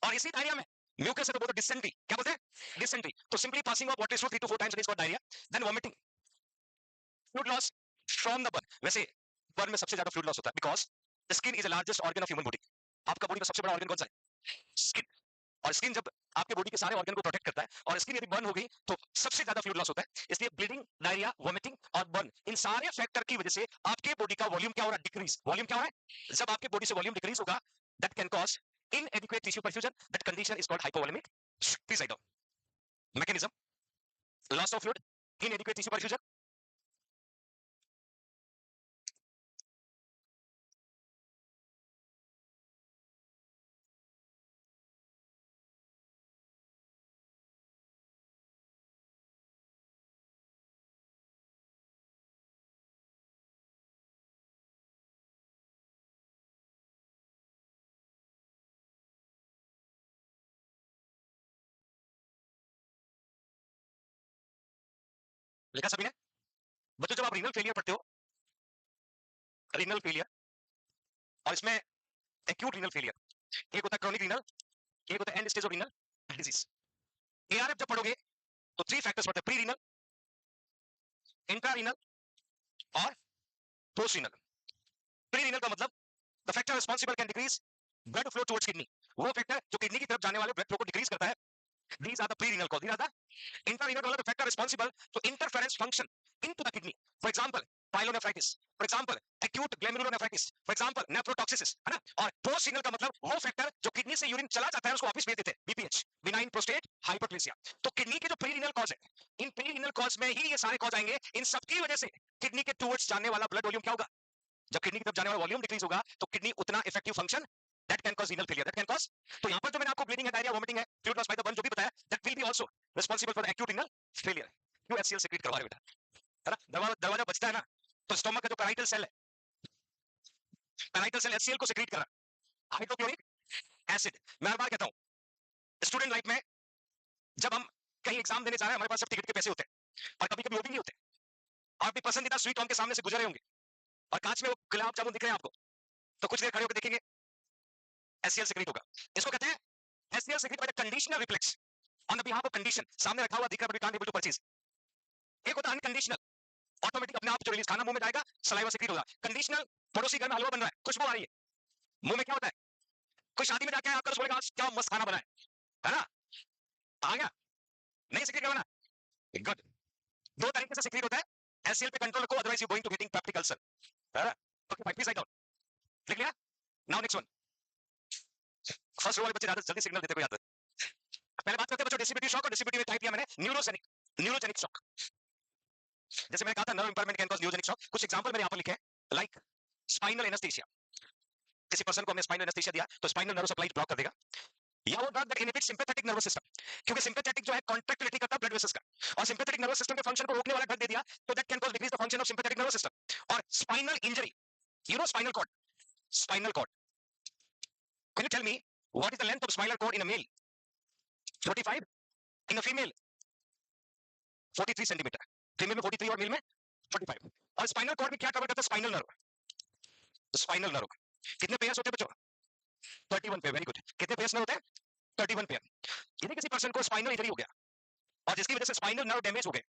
और इसी डायरिया में म्यूकस है तो बोलते हैं डिसेंट्री। क्या बोलते हैं? डिसेंट्री। तो simply passing of watery stool 3 to 4 times a day is called diarrhea. Then vomiting, fluid loss from the burn. वैसे बर्न में सबसे ज्यादा फ्लूइड लॉस होता है because skin is the largest organ of human body. आपका body में सबसे बड़ा ऑर्गन कौन सा है? स्किन। और स्किन जब आपके बॉडी के सारे ऑर्गन को प्रोटेक्ट करता है, और स्किन यदि बर्न हो गई तो सबसे ज्यादा फ्लूइड लॉस होता है। इसलिए ब्लीडिंग, डायरिया, वोमिटिंग और बर्न, इन सारे फैक्टर की वजह से आपके बॉडी का वॉल्यूम क्या हो रहा है? डिक्रीज। वॉल्यूम क्या हो रहा है? जब आपके बॉडी से वॉल्यूम डिक्रीज होगा, that can cause inadequate tissue perfusion, that condition is called hypovolemic. Please write down mechanism: loss of fluid, inadequate tissue perfusion, लिखा सभी ने? बच्चों जब आप रीनल फेलियर पढ़ते हो, रीनल फेलियर, और इसमें एक्यूट रीनल फेलियर, एक होता है क्रॉनिक रीनल, एक होता है and stage of renal disease. ARF जब पढ़ोगे तो 3 फैक्टर्स पढ़ते हैं, प्री रीनल, इंट्रा रीनल और पोस्ट रीनल। प्री रीनल का मतलब the factor responsible can decrease blood flow towards kidney, वो फैक्टर जो किडनी की तरफ जाने वाले ब्लड फ्लो को डिक्रीज करता है। These are the pre-renal cause. These are the intra-renal cause, the factor responsible to interference function into the kidney. For example, pyelonephritis. For example, acute glomerulonephritis. For example, nephrotoxicity. है ना? और post-renal का मतलब वो factor जो kidney से urine चला जाता है उसको वापस भेज देते हैं, BPH, benign prostate hyperplasia. तो किडनी के जो प्री-renal cause है, इन प्री-renal cause में ही ये सारे cause आएंगे। इन सब की वजह से किडनी के टुवर्ड्स जाने वाला ब्लड वॉल्यूम क्या होगा? जब किडनी की तरफ जाने वाला वॉल्यूम डिक्रीज होगा तो किडनी उतना effective function that can cause renal failure, that can cause। तो यहां पर जो मैंने आपको ब्लीडिंग है, डायरिया, वोमिटिंग है, fluid loss by the burn जो भी बताया, that will be also responsible for the acute renal failure। क्यों HCl secrete करवा रहे बेटा, है ना? दरवाजा बचता है ना, तो स्टोमक का जो पैराइटल सेल है, पैराइटल सेल HCl को सेक्रेट कर रहा है, हाइड्रोक्लोरिक एसिड। मैं हर बार कहता हूं स्टूडेंट लाइफ में जब हम कहीं एग्जाम देने जा रहे हैं, हमारे पास सब टिकट के पैसे होते हैं और कभी कभी वो भी नहीं होते, और अपनी पसंदीदा स्वीट होम के सामने से गुजर रहे होंगे और कांच में वो गुलाब जामुन दिख रहे हैं आपको, तो कुछ देर खड़े होकर देखेंगे HCl सेक्रेट होगा। इसको कहते हैं HCl secrete by the conditional reflex on the behalf of condition। सामने रखा हुआ दिख रहा है, but we can't able to purchase। एक होता है अनकंडीशनल, ऑटोमेटिक अपने आप जो रिलीज, खाना मुंह में जाएगा, सलाइवा सेक्रेट होगा। कंडीशनल, पड़ोसी घर में हलवा बन रहा है, खुशबू आ रही है, मुंह में क्या होता है? कोई शादी में जाके आपका बोलेगा आज क्या मस्त खाना बना है ना? आ गया, नहीं सेक्रेट करवाना, गुड। दो तरीके से सेक्रेट होता है, HCl पे कंट्रोल रखो, otherwise you going to getting peptic ulcer, है ना? ओके भाई, प्लीज राइट डाउन, लिख लिया? Now next one. First row वाले बच्चे ज्यादा जल्दी सिग्नल देते कोई याद है? पहले बात करते हैं बच्चों डिस्ट्रीब्यूटिव शॉक, और डिस्ट्रीब्यूटिव टाइप किया मैंने न्यूरोजेनिक, न्यूरोजेनिक शॉक। जैसे मैंने कहा था nerve impairment can cause neurogenic shock, कुछ एग्जांपल मैंने यहां पर लिखे हैं, लाइक स्पाइनल एनेस्थीसिया। किसी पर्सन को हमने स्पाइनल एनेस्थीसिया दिया तो स्पाइनल नर्व सप्लाई ब्लॉक कर देगा, या वो drug that inhibits sympathetic nervous system, क्योंकि सिंपैथेटिक जो है कॉन्ट्रैक्टिलिटी करता है ब्लड वेसल्स का, और सिंपैथेटिक नर्वस सिस्टम के फंक्शन को रोकने वाला ड्रग दे दिया तो that can cause decrease the function of sympathetic nervous system. और spinal injury, you know spinal cord, spinal cord, can you tell me what is the length of spinal cord in a male? 45, in a female 43 centimetre, female में 43 और mail में 45। और spinal cord में क्या cover करता है? Spinal nerve, spinal nerve. कितने pairs होते हैं बच्चों? 31 पेयर, वेरी गुड। कितने पेयर्स में होते हैं? 31 पेयर। यदि किसी पर्सन को स्पाइनल इंजरी हो गया और जिसकी वजह से स्पाइनल नर्व डैमेज हो गए,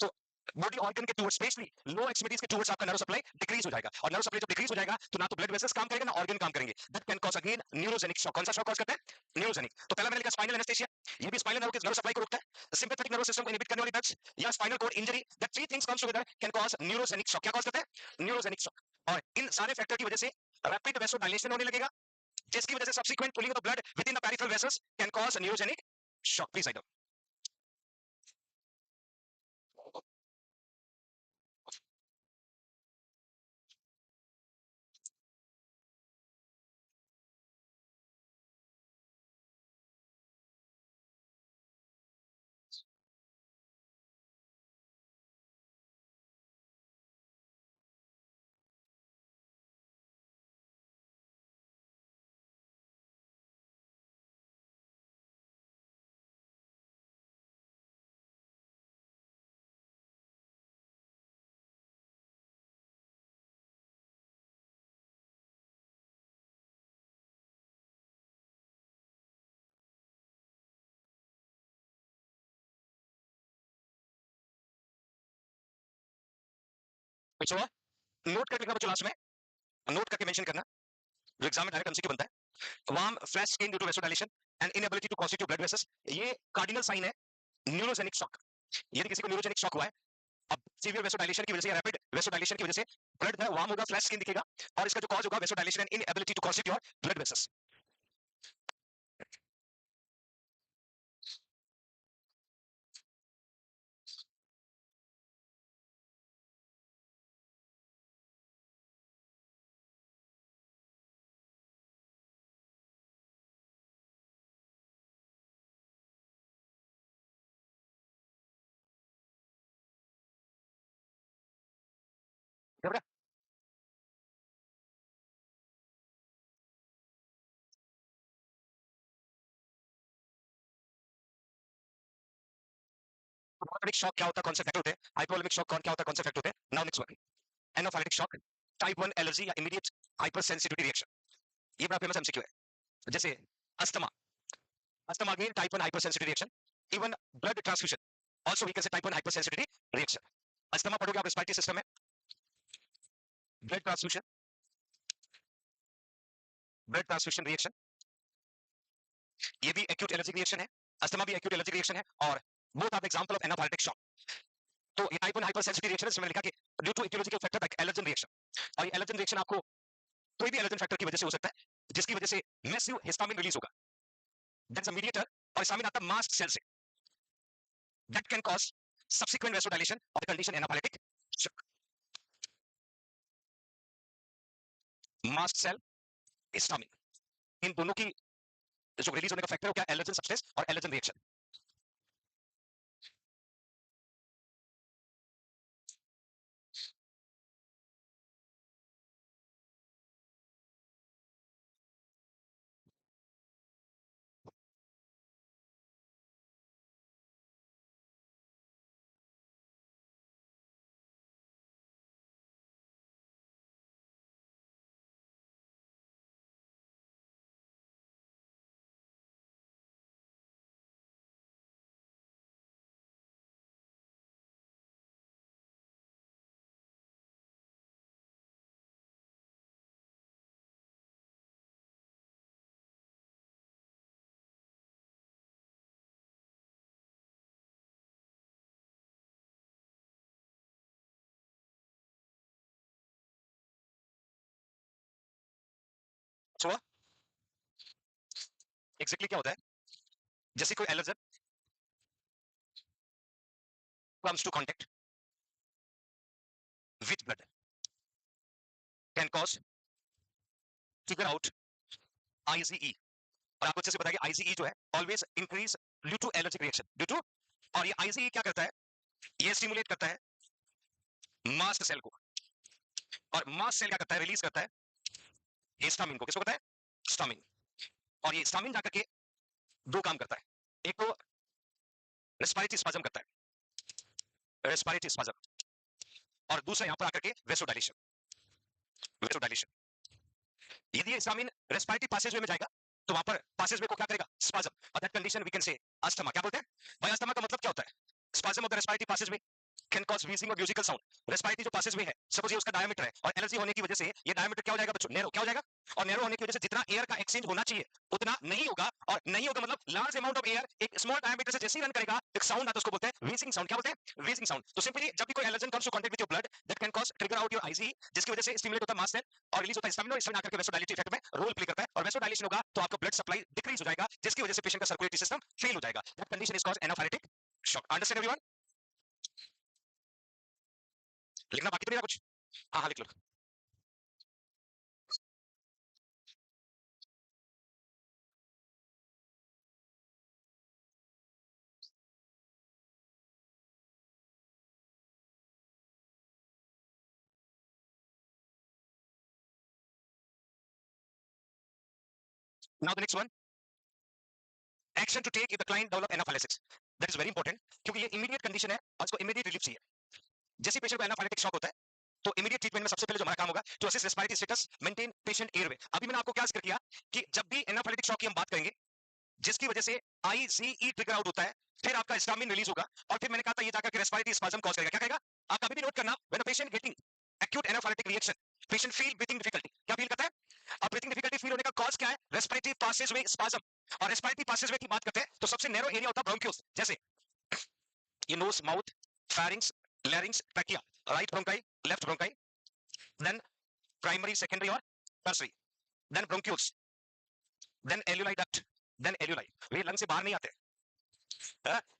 तो बॉडी ऑर्गन के टुवर्ड्स, स्पेशली लो एक्सट्रीमिटीज के टुवर्ड्स आपका नर्व सप्लाई डिक्रीज हो जाएगा, और नर्व सप्लाई जब डिक्रीज हो जाएगा तो ना तो ब्लड वेसल्स काम करेगा ना ऑर्गन काम करेंगे, that can cause again neurogenic shock. कौन सा शॉक कॉज करता है? न्यूरोजेनिक। तो पहला मैंने लिखा स्पाइनल एनेस्थीसिया, ये भी स्पाइनल नर्व के नर्व सप्लाई को रोकता है। सिंपैथेटिक नर्वस सिस्टम को इनहिबिट करने वाली ड्रग्स, या spinal cord injury, that three things comes together can cause neurogenic shock. क्या कॉज करता है? Neurogenic shock. और इन सारे फैक्टर की वजह से रैपिड वेसोडाइलेशन होने लगेगा, जिसकी वजह से subsequent pulling of blood with in the peripheral vessels can cause neurogenic shock. Please write down. कुछ हुआ? नोट करके लिखना बच्चों, लास्ट में नोट करके मेंशन करना, जो एग्जाम में डायरेक्ट एमसीक्यू बनता है। Warm flash skin due to vasodilation and inability to constitute blood vessels, ये कार्डिनल साइन है न्यूरोजेनिक शॉक। यदि किसी को न्यूरोजेनिक शॉक हुआ है, अब सीवियर वेसोडाइलेशन की वजह से, रैपिड वेसोडाइलेशन की वजह से ब्लड वार्म होगा, फ्लैश स्किन दिखेगा, और इसका जो कॉज होगा vasodilation and inability to constitute blood vessels. Hypovolemic shock क्या होता है? कौन से फैक्टर होते हैं? हाइपोवोलेमिक शॉक कौन क्या होता है? कौन से फैक्टर होते हैं? Now next one, anaphylactic shock, type 1 allergy या इमीडिएट हाइपर सेंसिटिविटी रिएक्शन। ये बड़ा फेमस एमसीक्यू है। जैसे asthma, asthma again type 1 hypersensitive reaction, even blood transfusion also we can say type 1 hypersensitive reaction. Asthma पढ़ोगे आप respiratory system में, blood transfusion, blood transfusion reaction, ये भी एक्यूट एलर्जिक रिएक्शन है, अस्थमा भी एक्यूट एलर्जिक रिएक्शन है, और both are example of anaphylactic shock. तो ये टाइप 1 हाइपरसेंसिटिव रिएक्शन है, इसमें लिखा कि due to aetiological factor like allergen reaction, और ये एलर्जन रिएक्शन आपको कोई भी एलर्जन फैक्टर की वजह से हो सकता है, जिसकी वजह से मैसिव हिस्टामिन रिलीज होगा, दैट्स अ मीडिएटर, और हिस्टामिन आता है मास्ट सेल से, that can cause subsequent vasodilation of the condition anaphylactic shock. Mast cell, histamine, इन दोनों की जो रिलीज होने का फैक्टर है क्या, एलर्जन सब्सटेंस और एलर्जन रिएक्शन। हुआ एग्जैक्टली क्या होता है, जैसे कोई allergen comes to contact with blood can cause figure out IgE, और आपको अच्छे से पता है कि IgE जो है always increase due to allergic reaction, due to, और ये IgE क्या करता है, ये स्टिमुलेट करता है मास्ट सेल को, और मास्ट सेल क्या करता है, रिलीज करता है हिस्टामिन को, किसको कहता है, हिस्टामिन, और ये हिस्टामिन जाकर के दो काम करता है, एक तो रेस्पिरेटरी स्पाज्म करता है, रेस्पिरेटरी स्पाज्म, और दूसरा यहां पर आकर के वेसोडाइलेशन, वेसोडाइलेशन। यदि हिस्टामिन रेस्पिरेटरी पैसेजवे में जाएगा तो वहां पर पैसेजवे को क्या करेगा, स्पाज्म, और that condition we can say asthma. क्या बोलते हैं भाई, अस्थमा का मतलब क्या होता है, spasm of the respiratory passageway can cause wheezing और म्यूजिकल साउंड। रेस्पिरेटरी जो पैसेजवे है, सपोज ये उसका डायमीटर है, और एलर्जी होने की वजह से ये डायमीटर क्या हो जाएगा बच्चों, नैरो, क्या हो जाएगा, और नैरो होने की वजह से जितना एयर का एक्सचेंज होना चाहिए उतना नहीं होगा, और नहीं होगा मतलब लार्ज अमाउंट ऑफ एयर एक स्मॉल डायमीटर से जैसे ही रन करेगा एक साउंड आता है, उसको बोलते हैं व्हीजिंग साउंड। क्या बोलते हैं, व्हीजिंग साउंड। तो सिंपली जब भी कोई allergen comes to contact with your blood, that can cause trigger out your IG, जिसकी वजह से स्टिमुलेट होता है मास्ट सेल और रिलीज होता है हिस्टामिन, और हिस्टामिन आकर के वेसोडाइलेटिव इफेक्ट में रोल प्ले करता है, और वेसोडाइलेशन होगा तो आपका ब्लड सप्लाई डिक्रीज हो जाएगा, जिसकी वजह से पेशेंट का सर्कुलेटरी सिस्टम फेल हो जाएगा, that condition is called anaphylactic shock. Understand everyone? लिखना बाकी तो नहीं रहा कुछ? हाँ हाँ लिख लो। Now the next one, action to take if the client develop anaphylaxis. That is very important, क्योंकि ये immediate condition है और इसको immediate relief चाहिए। जैसे पेशेंट को एनाफाइलेटिक शॉक होता है तो इमीडिएट ट्रीटमेंट में सबसे पहले जो हमारा काम होगा to assist respiratory status, maintain patient airway. अभी मैंने आपको क्या जिक्र किया कि जब भी एनाफाइलेटिक शॉक की हम बात करेंगे जिसकी वजह से आईजीई ट्रिगर आउट होता है, फिर आपका हिस्टामिन रिलीज होगा, और फिर मैंने कहा था ये जाकर के रेस्पिरेटरी स्पाज्म कॉज करेगा। क्या करेगा, आप कभी भी नोट करना, when a patient getting acute anaphylactic reaction, patient feel breathing difficulty. क्या फील करता है, अब ब्रीथिंग डिफिकल्टी फील होने का कॉज क्या है, रेस्पिरेटरी पासेजवे स्पाज्म। और रेस्पिरेटरी पासेजवे की बात करते हैं तो सबसे नैरो एरिया होता है ब्रोंकियोल्स, जैसे ये nose, mouth, pharynx, larynx, trachea, right bronchi, left bronchi, then primary, secondary और tertiary, then bronchioles, then alveoli duct, then alveoli. ये लंग से बाहर नहीं आते,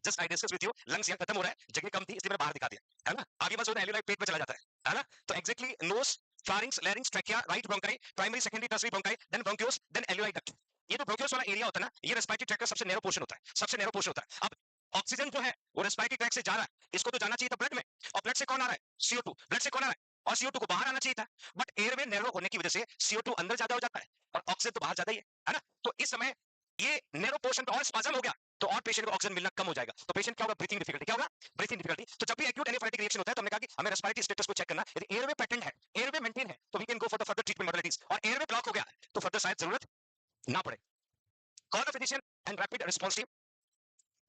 just I discuss with you, lungs यहां खत्म हो रहा है, जगह कम थी इसलिए मैंने बाहर दिखा दिया, है ना। आगे बस होता है एल्यूलाई पेट में चला जाता है ना। तो exactly nose, pharynx, larynx, trachea, right bronchi, primary, secondary, tertiary bronchi, then bronchioles, then alveoli duct. ये जो ब्रोंक्यूल्स वाला एरिया होता है ना, ये रेस्पिरेटरी ट्रैक्ट का सबसे नैरो पोर्शन होता है, सबसे नैरो पोर्शन होता है। अब ऑक्सीजन जो है वो रेस्पिरेटरी ट्रैक्ट से जा रहा है, इसको तो जाना चाहिए था ब्लड में, और ब्लड से कौन आ रहा है, CO2, ब्लड से कौन आ रहा है, और CO2 को बाहर आना चाहिए था, बट एयरवे नैरो होने की वजह से CO2 अंदर ज्यादा हो जाता है और ऑक्सीजन तो बाहर ज्यादा ही है ना। तो इस समय ये नैरो पोर्शन का और स्पाज्म हो गया, तो और पेशेंट को ऑक्सीजन मिलना कम हो जाएगा, तो पेशेंट क्या होगा, ब्रीथिंग डिफिकल्टी, क्या होगा, ब्रीथिंग डिफिकल्टी। तो जब भी एक्यूट एनाफिलेक्टिक रिएक्शन होता है तो हमने कहा कि हमें रेस्पिरेटरी स्टेटस को चेक करना, यदि एयरवे पैटर्न है, एयरवे मेंटेन है, तो we can go for the further treatment modalities, और एयरवे ब्लॉक हो गया तो फर्दर शायद जरूरत ना पड़े। Call the physician and rapid response team,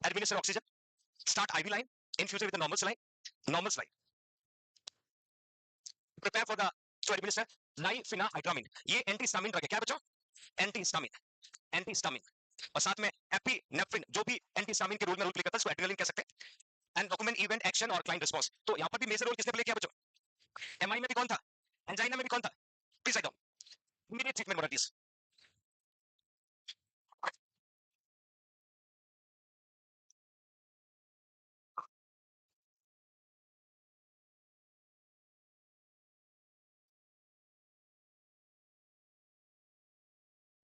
administer oxygen, start IV line, infusion with the normal line, normal line, prepare for the to administer diphenhydramine, ये anti histamine drug है, क्या बच्चों, एंटी हिस्टामिन, एंटी हिस्टामिन, और साथ में epinephrine जो भी anti histamine के रोल में रोल प्ले करता है उसको एड्रेनलिन कह सकते हैं, एंड डॉक्यूमेंट इवेंट एक्शन और क्लाइंट रिस्पांस। तो यहां पर भी मेजर रोल किसने प्ले किया बच्चों, एमआई में भी कौन था, एंजाइना में भी कौन था, please write down immediate treatment modalities.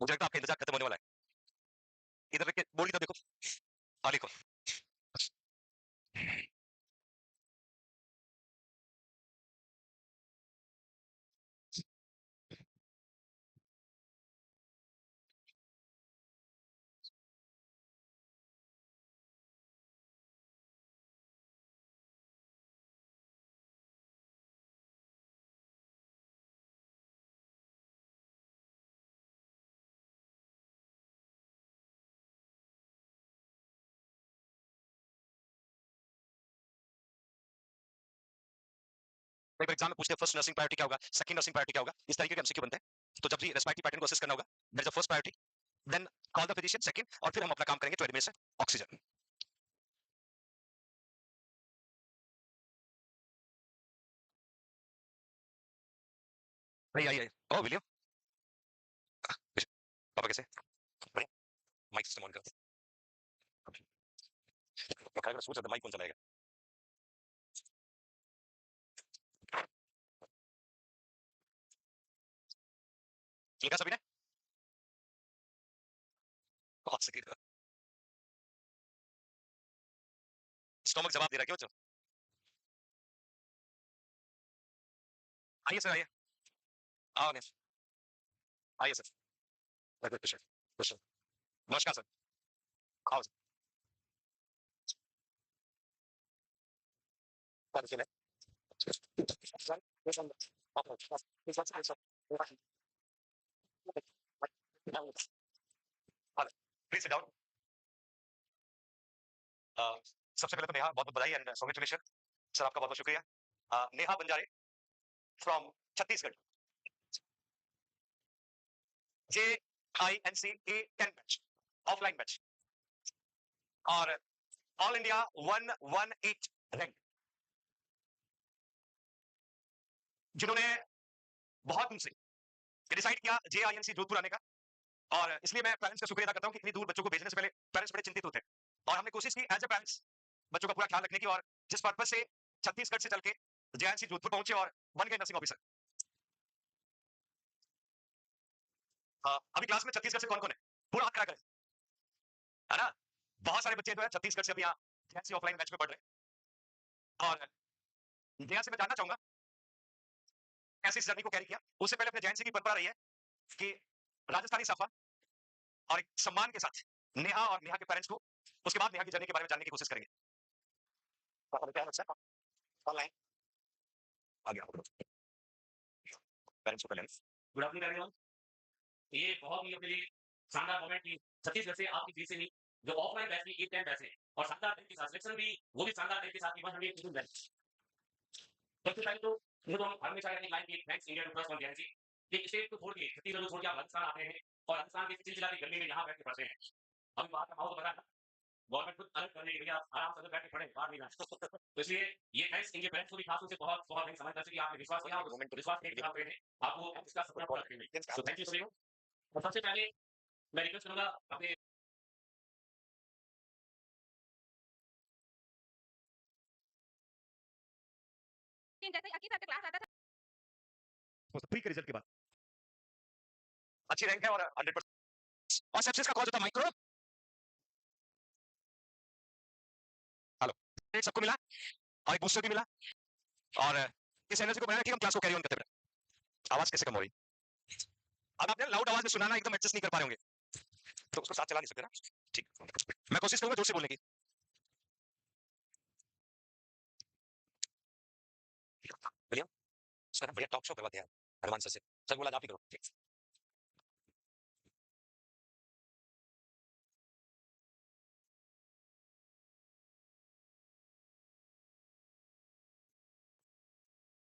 मुझे लगता है आपका इंतजार खत्म होने वाला है, इधर देखिए बोर्ड की तरफ देखो, हाँ लिखो। एक बार एग्जाम में पूछते हैं फर्स्ट नर्सिंग प्रायोरिटी क्या होगा, सेकंड नर्सिंग प्रायोरिटी क्या होगा, इस तरीके के एमसीक्यू बनते हैं। तो जब भी रेस्पिरेटरी पैटर्न को असेस करना होगा, that is the first priority, then call the physician second, और फिर हम अपना काम करेंगे टू एडमिनिस्टर ऑक्सीजन। आइए आइए, ओ विलियम, पापा कैसे, माइक सिस्टम ऑन कर, मैं सोच रहा था माइक कौन चलाएगा। लिखा सभी ने, बहुत सही, स्टोमक जवाब दे रहा है क्यों बच्चों, आइए सर आइए, आओ ने, आइए सर, क्वेश्चन क्वेश्चन, नमस्कार सर, आओ सर, प्लीज सिट डाउन। सबसे पहले तो नेहा बहुत बहुत बधाई एंड कांग्रेचुलेशन सर, आपका बहुत बहुत शुक्रिया। Neha Banjare from Chhattisgarh, JINC A10 batch, offline batch, और ऑल इंडिया 118 रैंक, जिन्होंने बहुत दूर से डिसाइड किया JINC जोधपुर आने का, और इसलिए मैं पेरेंट्स का शुक्रिया अदा करता हूं कि इतनी दूर बच्चों को भेजने से पहले पेरेंट्स बड़े चिंतित होते हैं, और हमने कोशिश की एज ए पेरेंट्स बच्चों का पूरा ख्याल रखने की, और जिस पर्पज से छत्तीसगढ़ से चल के JINC जोधपुर पहुंचे और बन गए नर्सिंग ऑफिसर। अभी क्लास में छत्तीसगढ़ से कौन कौन है, पूरा हाथ खड़ा करें, है ना, बहुत सारे बच्चे जो है छत्तीसगढ़ से अभी यहाँ JINC ऑफलाइन बैच में पढ़ रहे हैं, और नेहा से मैं जानना चाहूंगा कैसे इस जर्नी को कैरी किया। उससे पहले अपने JINC की परंपरा रही है कि राजस्थानी साफा और एक सम्मान के साथ नेहा और नेहा के पेरेंट्स को, उसके बाद नेहा की जर्नी के बारे में जानने की कोशिश करेंगे। ऑनलाइन आ गया पेरेंट्स को पहले। गुड आफ्टरनून एवरीवन, ये बहुत ही अपने लिए शानदार मोमेंट की छत्तीसगढ़ से आपकी फीस से नहीं, जो ऑफलाइन बैच की 8-10 बैच है, और शानदार तरीके से सिलेक्शन भी वो भी शानदार तरीके से आपकी 118 बैच। सबसे पहले तो मुझे तो हमेशा कहने लाइन की thanks India to trust on JINC, कि स्टेट को छोड़ के छत्तीसगढ़ को छोड़ के आप राजस्थान आते हैं और राजस्थान की चिलचिलाती गर्मी में यहाँ बैठ के पढ़ते हैं। अभी बात का माहौल तो बता है, गवर्नमेंट खुद अलग करने के लिए आप आराम से बैठ के पढ़े, बाहर नहीं जाए। तो इसलिए ये थैंक्स इनके पेरेंट्स को भी खास रूप से बहुत बहुत नहीं समझता कि आपने विश्वास किया और विश्वास के खिलाफ रहे, आपको इसका सपोर्ट पूरा करेंगे। So thank you so much. और सबसे पहले मैं रिक्वेस्ट करूंगा अपने जैसे अकीब सर का क्लास आता था प्री के रिजल्ट के बाद अच्छी रैंक है और 100%, और सबसे इसका कॉल होता माइक्रो, हेलो, एक सबको मिला और एक बूस्टर भी मिला, और इस एनर्जी को बनाया कि हम क्लास को कैरी ऑन करते रहे। आवाज कैसे कम हो रही, अब आपने लाउड आवाज में सुनाना एकदम एडजस्ट नहीं कर पा रहे होंगे, तो उसको साथ चला नहीं सकते ना, ठीक, मैं कोशिश करूंगा जोर से बोलने की। बढ़िया, सर बढ़िया टॉक शो करवाते हैं हनुमान सर से। सर बोला आप ही करो। ठीक।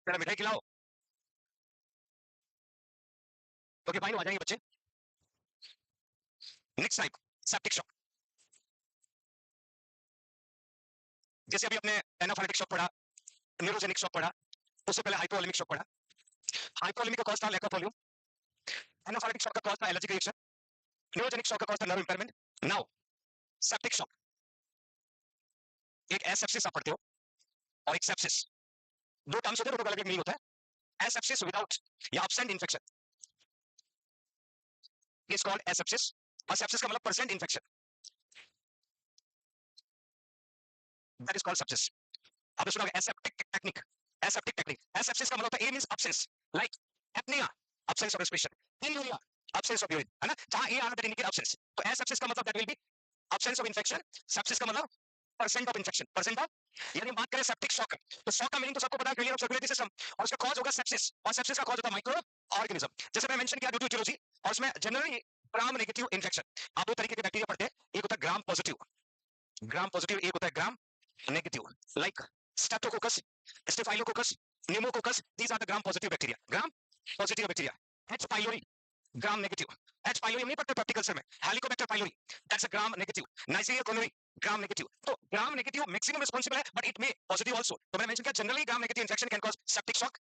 मेरा मिठाई खिलाओ। ओके फाइन, आ जाएंगे बच्चे। Next type septic shock. जैसे अभी अपने एनाफाइलेटिक शॉक पढ़ा, न्यूरोजेनिक शॉक पढ़ा, उससे पहले हाइपोवोलेमिक शॉक पढ़ा। हाइपोवोलेमिक का कॉज था lack of volume, anaphylactic shock का कॉज था एलर्जिक रिएक्शन, न्यूरोजेनिक शॉक का कॉज था nerve impairment. Now septic shock, एक एसेप्सिस आप पढ़ते हो और एक सेप्सिस, दो टर्म्स होते हैं, दोनों का अलग मीनिंग होता है। एसेप्सिस विदाउट या absent infection is called asepsis, और सेप्सिस का मतलब present infection, that is called sepsis. आपने सुना होगा aseptic technique, aseptic technique. Asepsis का मतलब होता है A means absence, like apnoea absence of respiration, anuria absence of urine, है ना, जहां ए आना दैट इंडिकेट एब्सेंस। तो एसेप्सिस का मतलब that will be absence of infection, sepsis का मतलब present of infection, percent of. यानी बात करें सेप्टिक शॉक, तो शॉक का मीनिंग तो सबको पता है, फेलियर ऑफ सर्कुलेटरी सिस्टम, और उसका कॉज होगा सेप्सिस, और सेप्सिस का कॉज होता है माइक्रो ऑर्गेनिज्म। जैसे मैं मेंशन किया ड्यू टू इटियोलॉजी, और उसमें जनरली ग्राम नेगेटिव इन्फेक्शन। आप दो तरीके के बैक्टीरिया पढ़ते हैं, एक होता है ग्राम पॉजिटिव, ग्राम पॉजिटिव, एक होता है gram negative, like Streptococcus, staphylococcus, pneumococcus, these are the gram positive bacteria, gram positive bacteria। H pylori gram negative, H pylori हम नहीं पढ़ते प्रैक्टिकल कल्चर में, Helicobacter pylori that's a gram negative, नाइजीरिया कोलोरी gram negative. तो gram negative maximum responsible है, but it may positive also. तो मैंने मेंशन किया generally gram negative infection can cause septic shock,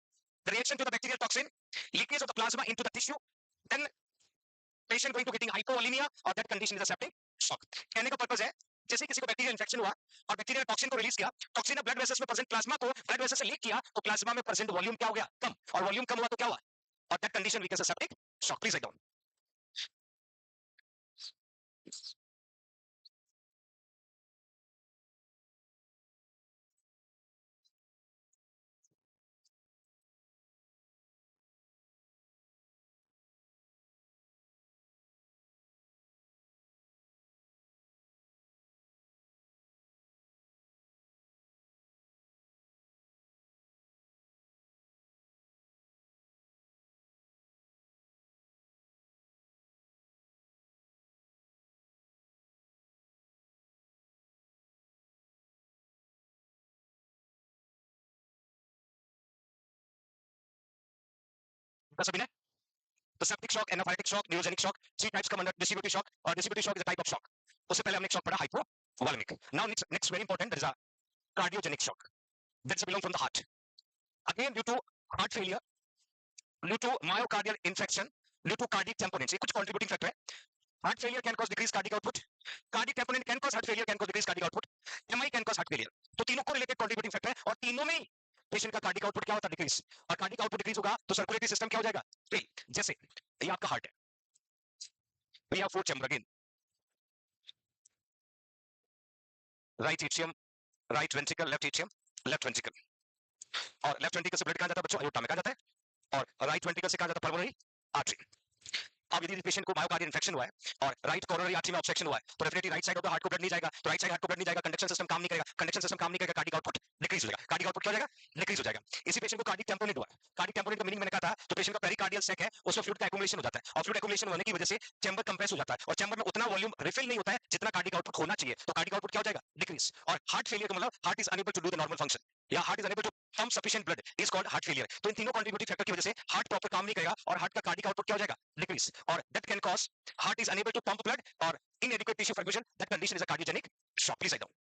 the reaction to the bacterial toxin, leakage of the plasma into the tissue, then patient going to getting hypovolaemia, और that condition is a septic shock. कहने का purpose है, जैसे किसी को bacterial infection हुआ और bacteria toxin को रिलीज किया, टॉक्सिन ने ब्लड वेसल्स में प्रेजेंट प्लाज्मा को ब्लड वेसल से लीक किया, तो प्लाज्मा में प्रेजेंट वॉल्यूम क्या हो गया, कम, और वॉल्यूम कम हुआ तो क्या हुआ, और that condition we can say septic shock. Please write down. बस अभी ना, तो septic shock, anaphylactic shock, neurogenic shock, three types come under distributive shock, और distributive shock is a type of shock. उससे पहले हमने एक शॉक पढ़ा hypovolemic. Now next very important, that is a cardiogenic shock, that's belong from the heart, again due to heart failure, due to myocardial infection, due to cardiac टेम्पोनेंट्स, ये कुछ contributing factor है। Heart failure can cause decreased cardiac output. Cardiac tamponade can cause heart failure, can cause decreased cardiac output. MI can cause heart failure. तो तीनों को related contributing factor है, और तीनों में पेशेंट का कार्डियक आउटपुट क्या होता है, डिक्रीज, और कार्डियक आउटपुट डिक्रीज होगा तो सर्कुलेटरी सिस्टम क्या हो जाएगा, फेल। जैसे ये आपका हार्ट है, we have four chamber again, right atrium, right ventricle, left atrium, left ventricle, और लेफ्ट वेंट्रिकल से ब्लड कहां जाता है बच्चों, अयोटा में कहां जाता है, और राइट वेंट्रिकल से कहां जाता है, पल्मोनरी आर्टरी। अब यदि पेशेंट को मायोकार्डियल इन्फेक्शन हुआ है और राइट कोरोनरी आर्टरी में ऑब्स्ट्रक्शन हुआ है, तो definitely right side of the heart को ब्लड नहीं जाएगा, तो राइट साइड हार्ट को ब्लड नहीं जाएगा, कंडक्शन सिस्टम काम नहीं करेगा, कंडक्शन सिस्टम काम नहीं करेगा, कार्डियक आउटपुट डिक्रीज हो जाएगा, कार्डियक आउटपुट क्या हो जाएगा, डिक्रीज हो जाएगा। इसी पेशेंट को कार्डियक टेम्पोनेट हुआ है, कार्डियक टेम्पोनेट का मीनिंग मैंने कहा था, तो पेशेंट का पेरिकार्डियल सैक है, उसमें फ्लूइड का एक्युमुलेशन हो जाता है, और फ्लूइड एक्युमुलेशन होने की वजह से चैम्बर कंप्रेस हो जाता है, और चैम्बर में उतना वॉल्यूम रिफिल नहीं होता है जितना कार्डियक आउटपुट होना चाहिए, तो कार्डियक आउटपुट क्या हो जाएगा, डिक्रीज। और हार्ट फेलियर का मतलब heart is unable to do the normal function, या heart is unable to pump sufficient blood, is called heart failure. तो इन तीनों कंट्रीब्यूटिंग फैक्टर की वजह से हार्ट प्रॉपर काम नहीं करेगा, और हार्ट का कार्डियक आउटपुट क्या हो जाएगा, डिक्रीज, और that can cause heart is unable to pump blood or inadequate tissue perfusion, that condition is a cardiogenic shock. Please write down.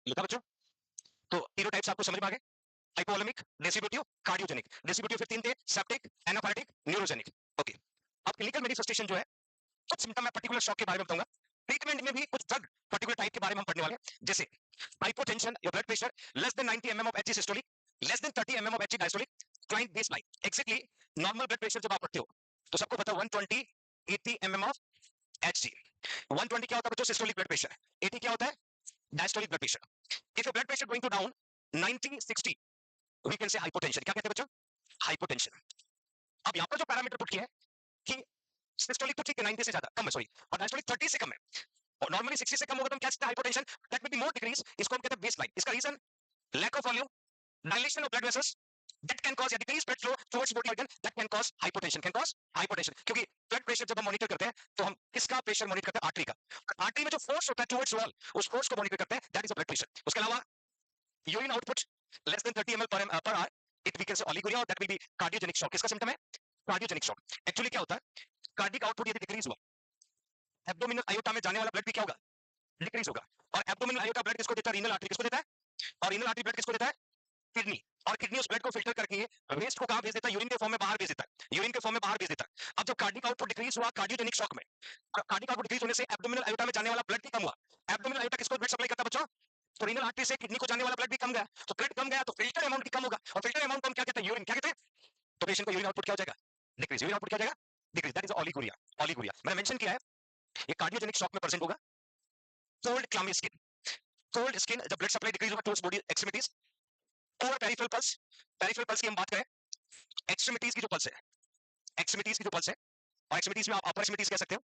लिखा बच्चों, तो तीनों टाइप्स आपको समझ में आ गए, हाइपोवोलेमिक, डिस्ट्रीब्यूटिव, कार्डियोजेनिक। डिस्ट्रीब्यूटिव फिर तीन थे, सेप्टिक, एनाफाइलेटिक, न्यूरोजेनिक। ओके, अब क्लिनिकल मैनिफेस्टेशन जो है, कुछ सिम्टम मैं पर्टिकुलर शॉक के बारे में बताऊंगा, ट्रीटमेंट में भी कुछ ड्रग पर्टिकुलर टाइप के बारे में हम पढ़ने वाले हैं, जैसे हाइपोटेंशन या blood pressure less than 90 mm of Hg systolic, less than 30 mm of Hg diastolic, client base line. Exactly normal blood pressure जब आप रखते हो तो सबको पता है 120 80 mm ऑफ एचजी। 120 क्या होता है बच्चों? Systolic blood pressure. 80 क्या होता है? Diastolic blood pressure. If your blood pressure going to down 90 60 we can say hypotension. क्या कहते हैं बच्चों? हाइपोटेंशन। अब यहां पर जो पैरामीटर पुट किया है कि सिस्टोलिक तो ठीक है 90 से ज्यादा कम है, सॉरी, और डायस्टोलिक 30 से कम है, और नॉर्मली 60 से कम होगा तो हम क्या कहते हैं? Hypotension. That will be more decrease, इसको हम कहते हैं बेस लाइन। इसका reason lack of volume, dilation of blood vessels that can cause या decrease blood flow towards body organ that can cause hypotension, can cause hypotension। क्योंकि blood pressure जब हम monitor करते हैं तो हम किसका प्रेशर मॉनिटर करते हैं? आर्टरी का। और आर्टरी में जो फोर्स होता है टुवर्ड्स वॉल, उस फोर्स को मॉनिटर करते हैं, that is the blood pressure. उसके अलावा urine output less than 30 ml per hour, it we can say oliguria, और that will be cardiogenic shock. किसका सिम्टम है? Cardiogenic shock. एक्चुअली क्या होता है? कार्डिक आउटपुट यदि डिक्रीज हुआ, एब्डोमिनल आयोटा में जाने वाला ब्लड भी क्या होगा? डिक्रीज होगा। और एब्डोमिनल आयोटा ब्लड किसको देता है? रीनल आर्टरी किसको देता है? और रीनल आर्टरी ब्लड किसको देता है? किडनी। और किडनी उस ब्लड को फिल्टर करके वेस्ट को कहां भेज देता है? यूरिन के फॉर्म में बाहर भेज देता है, यूरिन के फॉर्म में बाहर भेज देता है। अब जब कार्डिक आउटपुट डिक्रीज हुआ कार्डियोजेनिक शॉक में, कार्डिक आउटपुट डिक्रीज होने से एब्डोमिनल आयोटा में जाने वाला ब्लड भी कम हुआ। एब्डोमिनल आयोटा किसको ब्लड सप्लाई करता है बच्चों? तो रीनल आर्टरी से किडनी को जाने वाला ब्लड भी कम गया, तो ब्लड कम गया तो फिल्टर अमाउंट भी कम होगा, और फिल्टर अमाउंट को हम क्या कहते हैं? यूरिन। क्या कहते हैं? तो पेशेंट को यूरिन आउटपुट क्या हो जाएगा? डिक्रीज। यूरिन आउटपुट क्या हो जाएगा? Decrease. That is oliguria. Oliguria मैंने मेंशन किया है, ये कार्डियोजेनिक शॉक में प्रेजेंट होगा। Cold clammy skin, cold skin जब ब्लड सप्लाई डिक्रीज होगा टुवर्ड्स बॉडी एक्सट्रीमिटीज, और पेरिफेरल पल्स। पेरिफेरल पल्स की हम बात करें, एक्सट्रीमिटीज की जो पल्स है, एक्सट्रीमिटीज की जो पल्स है, और एक्सट्रीमिटीज में आप अपर एक्सट्रीमिटीज कह सकते हो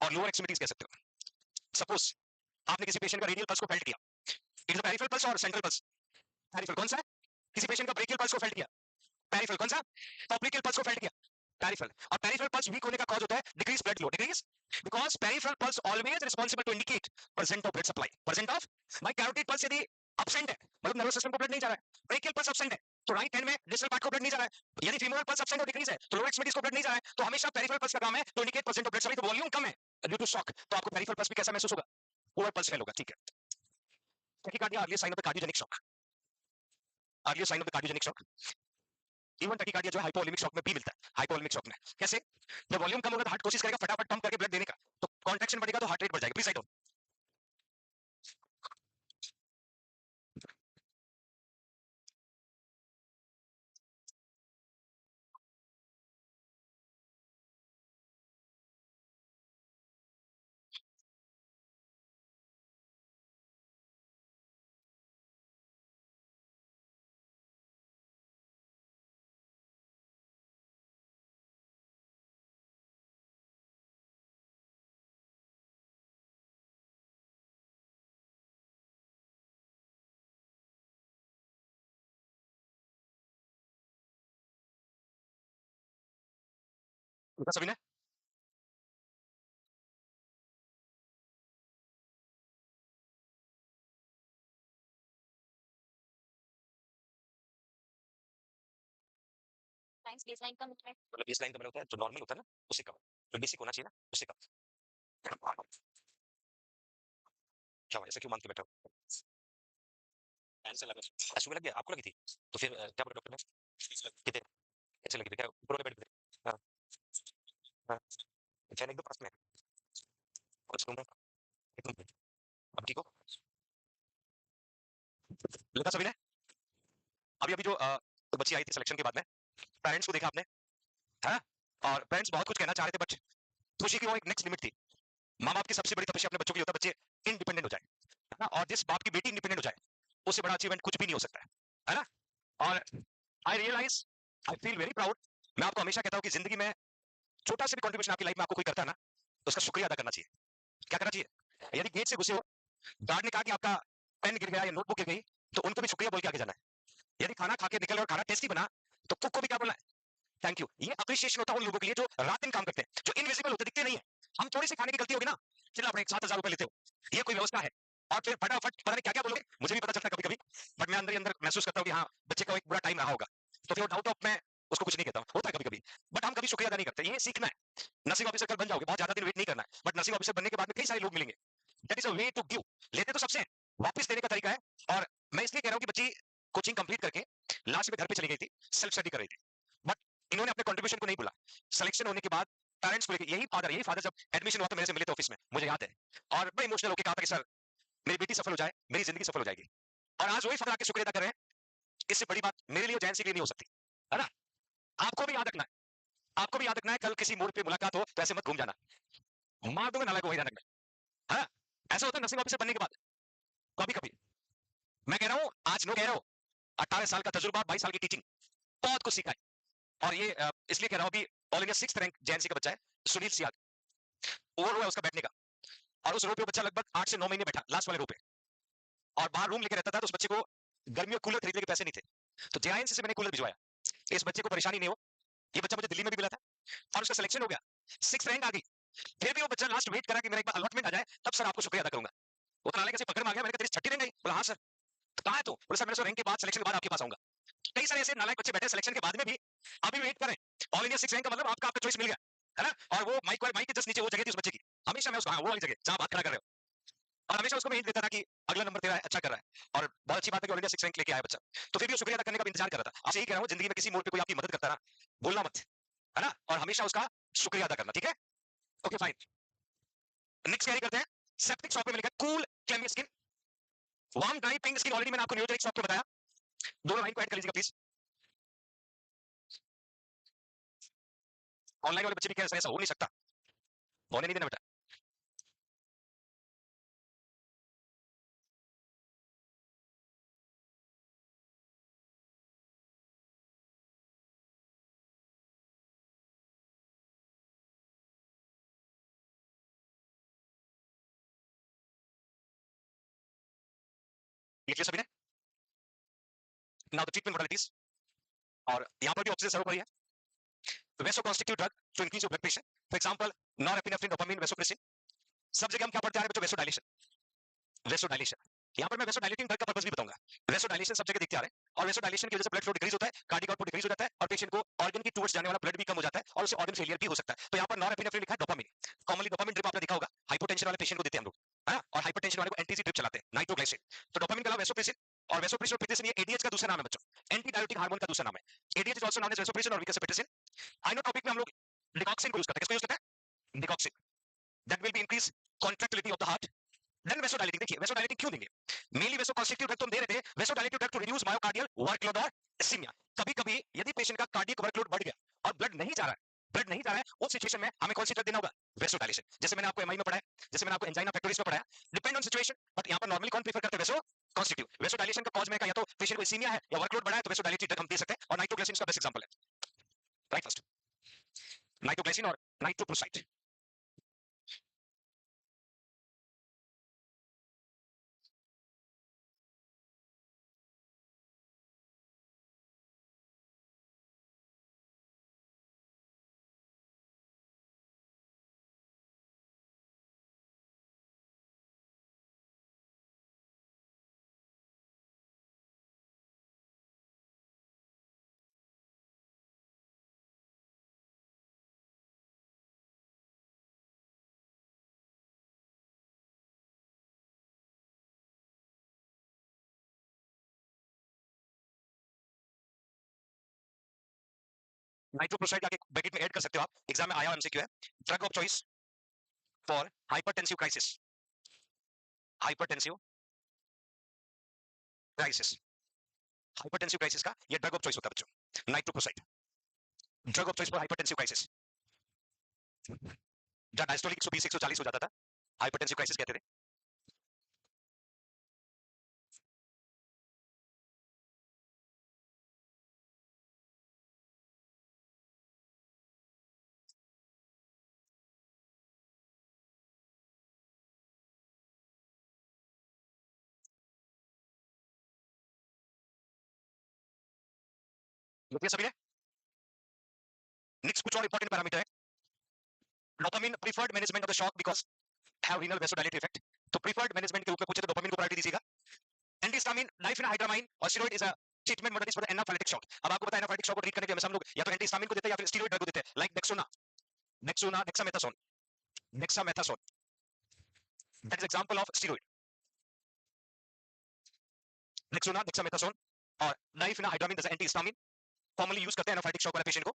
और लोअर एक्सट्रीमिटीज कह सकते हो। सपोज आपने किसी पेशेंट का रेडियल पल्स को फेल्ट किया, इट इज पेरिफेरल पल्स और सेंट्रल पल्स? पेरिफेरल। कौन सा है? किसी पेशेंट का ब्रेकियल पल्स को फेल्ट किया, पेरिफेरल। कौन सा? पॉप्लिकल पल्स को फेल्ट किया, पेरिफेरल। और पेरिफेरल पल्स वीक होने का कॉज होता है decrease blood flow. Decrease because peripheral pulse always responsible to indicate present of blood supply, present of. भाई कैरोटिड पल्स यदि एब्सेंट है मतलब नर्वस सिस्टम को ब्लड नहीं जा रहा है, ब्रेकियल पल्स एब्सेंट है तो राइट हैंड में डिस्टल पार्ट को ब्लड नहीं जा रहा है, यदि फीमोरल पल्स एब्सेंट और डिक्रीज है तो लोअर एक्सट्रीमिटीज को ब्लड नहीं जा रहा है, तो हमेशा पेरिफेरल पल्स का काम है to indicate present of blood supply. तो वॉल्यूम कम है ड्यू टू शॉक, तो आपको पेरिफेरल पल्स भी कैसा महसूस होगा? ओवर पल्स फेल होगा। ठीक है, tachycardia early sign of the cardiogenic shock, early sign of the cardiogenic shock. Even tachycardia जो है हाइपोवोलेमिक शॉक में भी मिलता है। हाइपोवोलेमिक शॉक में कैसे? जब वॉल्यूम कम होगा तो हार्ट कोशिश करेगा फटाफट पंप करके ब्लड देने का, तो कॉन्ट्रैक्शन बढ़ेगा तो हार्ट रेट बढ़ जाएगा। Please side down. सभी ने Lines baseline का मतलब मतलब बेस लाइन का मतलब होता है जो नॉर्मल होता है ना उससे कम, जो बेसिक होना चाहिए ना उससे कम। क्या हुआ? ऐसा क्यों मान के बैठा हो? कैंसर लगा। ऐसे लग गया? आपको लगी थी? तो फिर क्या बोला डॉक्टर ने? कितने ऐसे लगी थी? क्या ऊपर वाले बेड पे थे? हाँ हाँ, फैन एकदम पास में है। कुछ रूम में एकदम। अब ठीक हो? लगा सभी ने? अभी अभी जो बच्ची आई थी सिलेक्शन के बाद में, पेरेंट्स को देखा आपने? है, और पेरेंट्स बहुत कुछ कहना चाह रहे थे बट खुशी की वो एक नेक्स्ट लिमिट थी। माँ बाप की सबसे बड़ी तपस्या अपने बच्चों की होता है बच्चे इंडिपेंडेंट हो जाए, है ना? और जिस बाप की बेटी इंडिपेंडेंट हो जाए उससे बड़ा अचीवमेंट कुछ भी नहीं हो सकता है ना? और I realize, I feel very proud. मैं आपको हमेशा कहता हूँ कि जिंदगी में छोटा सा भी कंट्रीब्यूशन आपकी लाइफ में आपको कोई करता है ना तो उसका शुक्रिया अदा करना चाहिए। क्या करना चाहिए? यदि गेट से घुसे हो, गार्ड ने कहा कि आपका पेन गिर गया या नोटबुक गिर गई, तो उनको भी शुक्रिया बोल के आगे जाना है। यदि खाना खा के निकल और खाना टेस्टी बना तो कुक को भी क्या बोलना है? Thank you. ये अप्रिशिएशन होता है उन लोगों के लिए जो रात दिन काम करते हैं, जो इनविजिबल होते दिखते नहीं है। हम थोड़ी सी खाने की गलती होगी ना, चलो अपने 7,000 रुपए लेते हो, ये कोई व्यवस्था है? और फिर फटाफट पता नहीं क्या क्या बोलोगे, मुझे भी पता चलता है कभी कभी, बट मैं अंदर ही अंदर महसूस करता हूँ कि हाँ बच्चे का एक बुरा टाइम रहा होगा, तो फिर डाउट ऑफ मैं उसको कुछ नहीं कहता हूँ, होता है कभी कभी, बट हम कभी शुक्रिया अदा नहीं करते। ये सीखना है। नर्सिंग ऑफिसर कल बन जाओगे, बहुत ज्यादा दिन वेट नहीं करना है, बट नर्सिंग ऑफिसर बनने के बाद में कई सारे लोग मिलेंगे। That is a way to give. लेते तो सबसे हैं, वापस देने का तरीका है। और मैं इसलिए कह रहा हूँ कि बच्ची कोचिंग कंप्लीट करके लास्ट में घर पे चली गई थी, सेल्फ स्टडी कर रही थी, बट इन्होंने अपने कंट्रीब्यूशन को नहीं बोला। सिलेक्शन होने के बाद पेरेंट्स को लेके, यही फादर जब एडमिशन हुआ तो मेरे से मिले थे ऑफिस में, मुझे याद है, और बड़ा इमोशनल होकर कहा था कि सर मेरी बेटी सफल हो जाए, मेरी जिंदगी सफल हो जाएगी। और आज वही फादर आके शुक्रिया अदा कर रहे हैं। इससे बड़ी बात मेरे लिए, जैन के लिए नहीं हो सकती, है ना? आपको भी याद रखना है, आपको भी याद रखना है, कल किसी मोड़ पे मुलाकात हो तो ऐसे मत घूम जाना, मार दूंगा नाला को, वही ध्यान रखना, है ना? ऐसा होता है नर्सिंग ऑफिसर बनने के बाद कभी कभी। मैं कह रहा हूं, आज नो कह रहा हूं, 18 साल का तजुर्बा, 22 साल की टीचिंग, बहुत कुछ सीखा है। और ये इसलिए कह रहा हूं, अभी all India 6th rank JNC का बच्चा है, सुनील सियाग, ओवर हुआ है उसका बैठने का, और उस रो पे वो बच्चा लगभग 8 से 9 महीने बैठा, लास्ट वाले रो पे, और बाहर रूम लेके रहता था, तो उस बच्चे को गर्मियों कूलर खरीदने के पैसे नहीं थे, तो जेआईएनसी से मैंने कूलर भिजवाया, इस बच्चे को परेशानी नहीं हो। ये बच्चा मुझे दिल्ली में भी मिला था, और उसका सिलेक्शन हो गया, 6th रैंक आ गई। फिर भी वो बच्चा लास्ट वेट करा कि मेरा एक बार अलॉटमेंट आ जाए, तब सर आपको शुक्रिया अदा करूंगा। वो तो नाले कैसे पकड़ में आ गया, मैंने कहा तेरी छठी रैंक आई, बोला हाँ सर। तो कहाँ है तू? बोला सर मेरे रैंक के बाद, सिलेक्शन के बाद आपके पास आऊंगा। कई सारे ऐसे नालायक बच्चे बैठे सिलेक्शन के बाद में भी अभी वेट करें। ऑल इंडिया 6 रैंक का मतलब आपका चॉइस मिल गया, है ना? और वो माइक के जस्ट नीचे वो जगह थी उस बच्चे की, हमेशा मैं उसको, हाँ वो वाली जगह जहां बात खड़ा कर रहे हो, और हमेशा उसको मैं हिंट देता था कि अगला नंबर तेरा है, अच्छा कर रहा है, और बहुत अच्छी बात है कि ऑल इंडिया 6 रैंक लेके आया बच्चा। तो फिर भी वो शुक्रिया अदा करने का भी इंतजार कर रहा था। आपसे यही कह रहा हूं, जिंदगी में किसी मोड़ पे कोई आपकी मदद करता है ना, बोलना मत, है ना? और हमेशा उसका शुक्रिया अदा करना, ठीक है? ओके फाइन, नेक्स्ट कैरी करते हैं। सेप्टिक शॉक में मिलेगा cool clammy skin, warm dry pink skin, already मैंने आपको न्यूट्रिक शॉक को बताया, दोनों लाइन को ऐड कर लीजिएगा प्लीज। ऑनलाइन वाले बच्चे भी कह रहे हैं ऐसा हो नहीं सकता, होने नहीं देना बेटा। लिख लिया सभी ने? नाउ द ट्रीटमेंट मोडालिटीज, और यहां पर भी ऑक्सीजन सर्व हो रही है। Vasoconstrictive drug to increase your blood pressure, for example norepinephrine, dopamine, vasopressin. सब जगह हम क्या पढ़ते आ रहे हैं बच्चों? Vasodilation, vasodilation. यहाँ पर मैं वेसोडाइलेटिंग ड्रग का पर्पस भी बताऊंगा। वेसोडाइलेशन सब जगह देखते आ रहे हैं, और वेसोडाइलेशन की वजह से ब्लड फ्लो डिक्रीज होता है, कार्डियक आउटपुट डिक्रीज हो जाता है, और पेशेंट को ऑर्गन की टूवर्ड्स जाने वाला ब्लड भी कम हो जाता है, और उसे ऑर्गन फेलियर भी हो सकता है। तो यहाँ पर नॉरएपिनेफ्रिन लिखा है, डोपामिन, कॉमनली डोपामिन ड्रिप आपने देखा होगा, हाइपोटेंशन वाले पेशेंट को देते हैं हम लोग, है ना? और हाइपरटेंशन वाले को एंटीसी ड्रिप चलाते हैं, नाइट्रोग्लाइसिन। तो डोपामिन का नाम वेसोप्रेसिन, और वेसोप्रेसिन और पिटेसिन ये एडीएच का दूसरा नाम है बच्चों, एंटी डायबिटिक हार्मोन का दूसरा नाम है। ADH is also known as vasopressin और विकासोप्रेसिन। आइनोट्रोपिक में हम लोग डिकॉक्सिन को यूज करते हैं, किसको यूज करते हैं? Digoxin, that will be increase contractility of the heart. Then vasodilating, देखिए वेसोडाइलेटिंग क्यों देंगे? मेनली वेसोकॉन्स्ट्रिक्टिव ड्रग तो हम दे रहे थे, vasodilative drug to reduce myocardial workload और इस्कीमिया। कभी-कभी यदि पेशेंट का कार्डियक वर्कलोड बढ़ गया और ब्लड नहीं जा रहा है, ब्लड नहीं जा रहा है, उस सिचुएशन में हमें कौन सी ड्रग देना होगा? वेसोडाइलेशन। जैसे मैंने आपको एमआई में पढ़ाया, जैसे मैंने आपको एंजाइना पेक्टोरिस में पढ़ाया, डिपेंड ऑन सिचुएशन, बट यहां पर नॉर्मली कौन प्रेफर करते हैं? वेसोकॉन्स्ट्रिक्टिव। वेसोडाइलेशन का कॉज में का या तो पेशेंट को इस्कीमिया है या वर्कलोड बढ़ा है, तो वेसोडाइलेटिव ड्रग हम दे सकते हैं, और नाइट्रोग्लिसरीन का बेस्ट एग्जांपल है। राइट फर्स्ट, नाइट्रोग्लिसरीन और नाइट्रोप्रोसाइड। नाइट्रोप्रोसाइड आगे ब्रैकेट में ऐड कर सकते हो आप, एग्जाम में आया एमसीक्यू है। Drug of choice for hypertensive crisis, hypertensive crisis, hypertensive crisis का ये ड्रग ऑफ चॉइस होता है बच्चों, nitroprusside, drug of choice for hypertensive crisis. जहां डायस्टोलिक 120 140 हो जाता था, हाइपरटेंसिव क्राइसिस कहते थे। ये सभी ने? नेक्स्ट कुछ और इंपॉर्टेंट पैरामीटर है, dopamine preferred management of the shock because have renal vasodilative effect. तो प्रीफर्ड मैनेजमेंट के रूप में पूछे तो डोपामिन को प्रायोरिटी दीजिएगा। एंटीहिस्टामिन, डाइफेनाहाइड्रामाइन और steroid is a treatment modality for the anaphylactic shock. अब आपको पता है एनाफाइलेटिक शॉक को ट्रीट करने के लिए हम लोग या तो एंटीहिस्टामिन को देते हैं या फिर स्टेरॉइड ड्रग को देते हैं, like dexamethasone, that is example of steroid, dexamethasone और डाइफेनाहाइड्रामाइन जैसे एंटीहिस्टामिन कॉमनली यूज करते हैं एनाफाइलेटिक शॉक वाले पेशेंट को।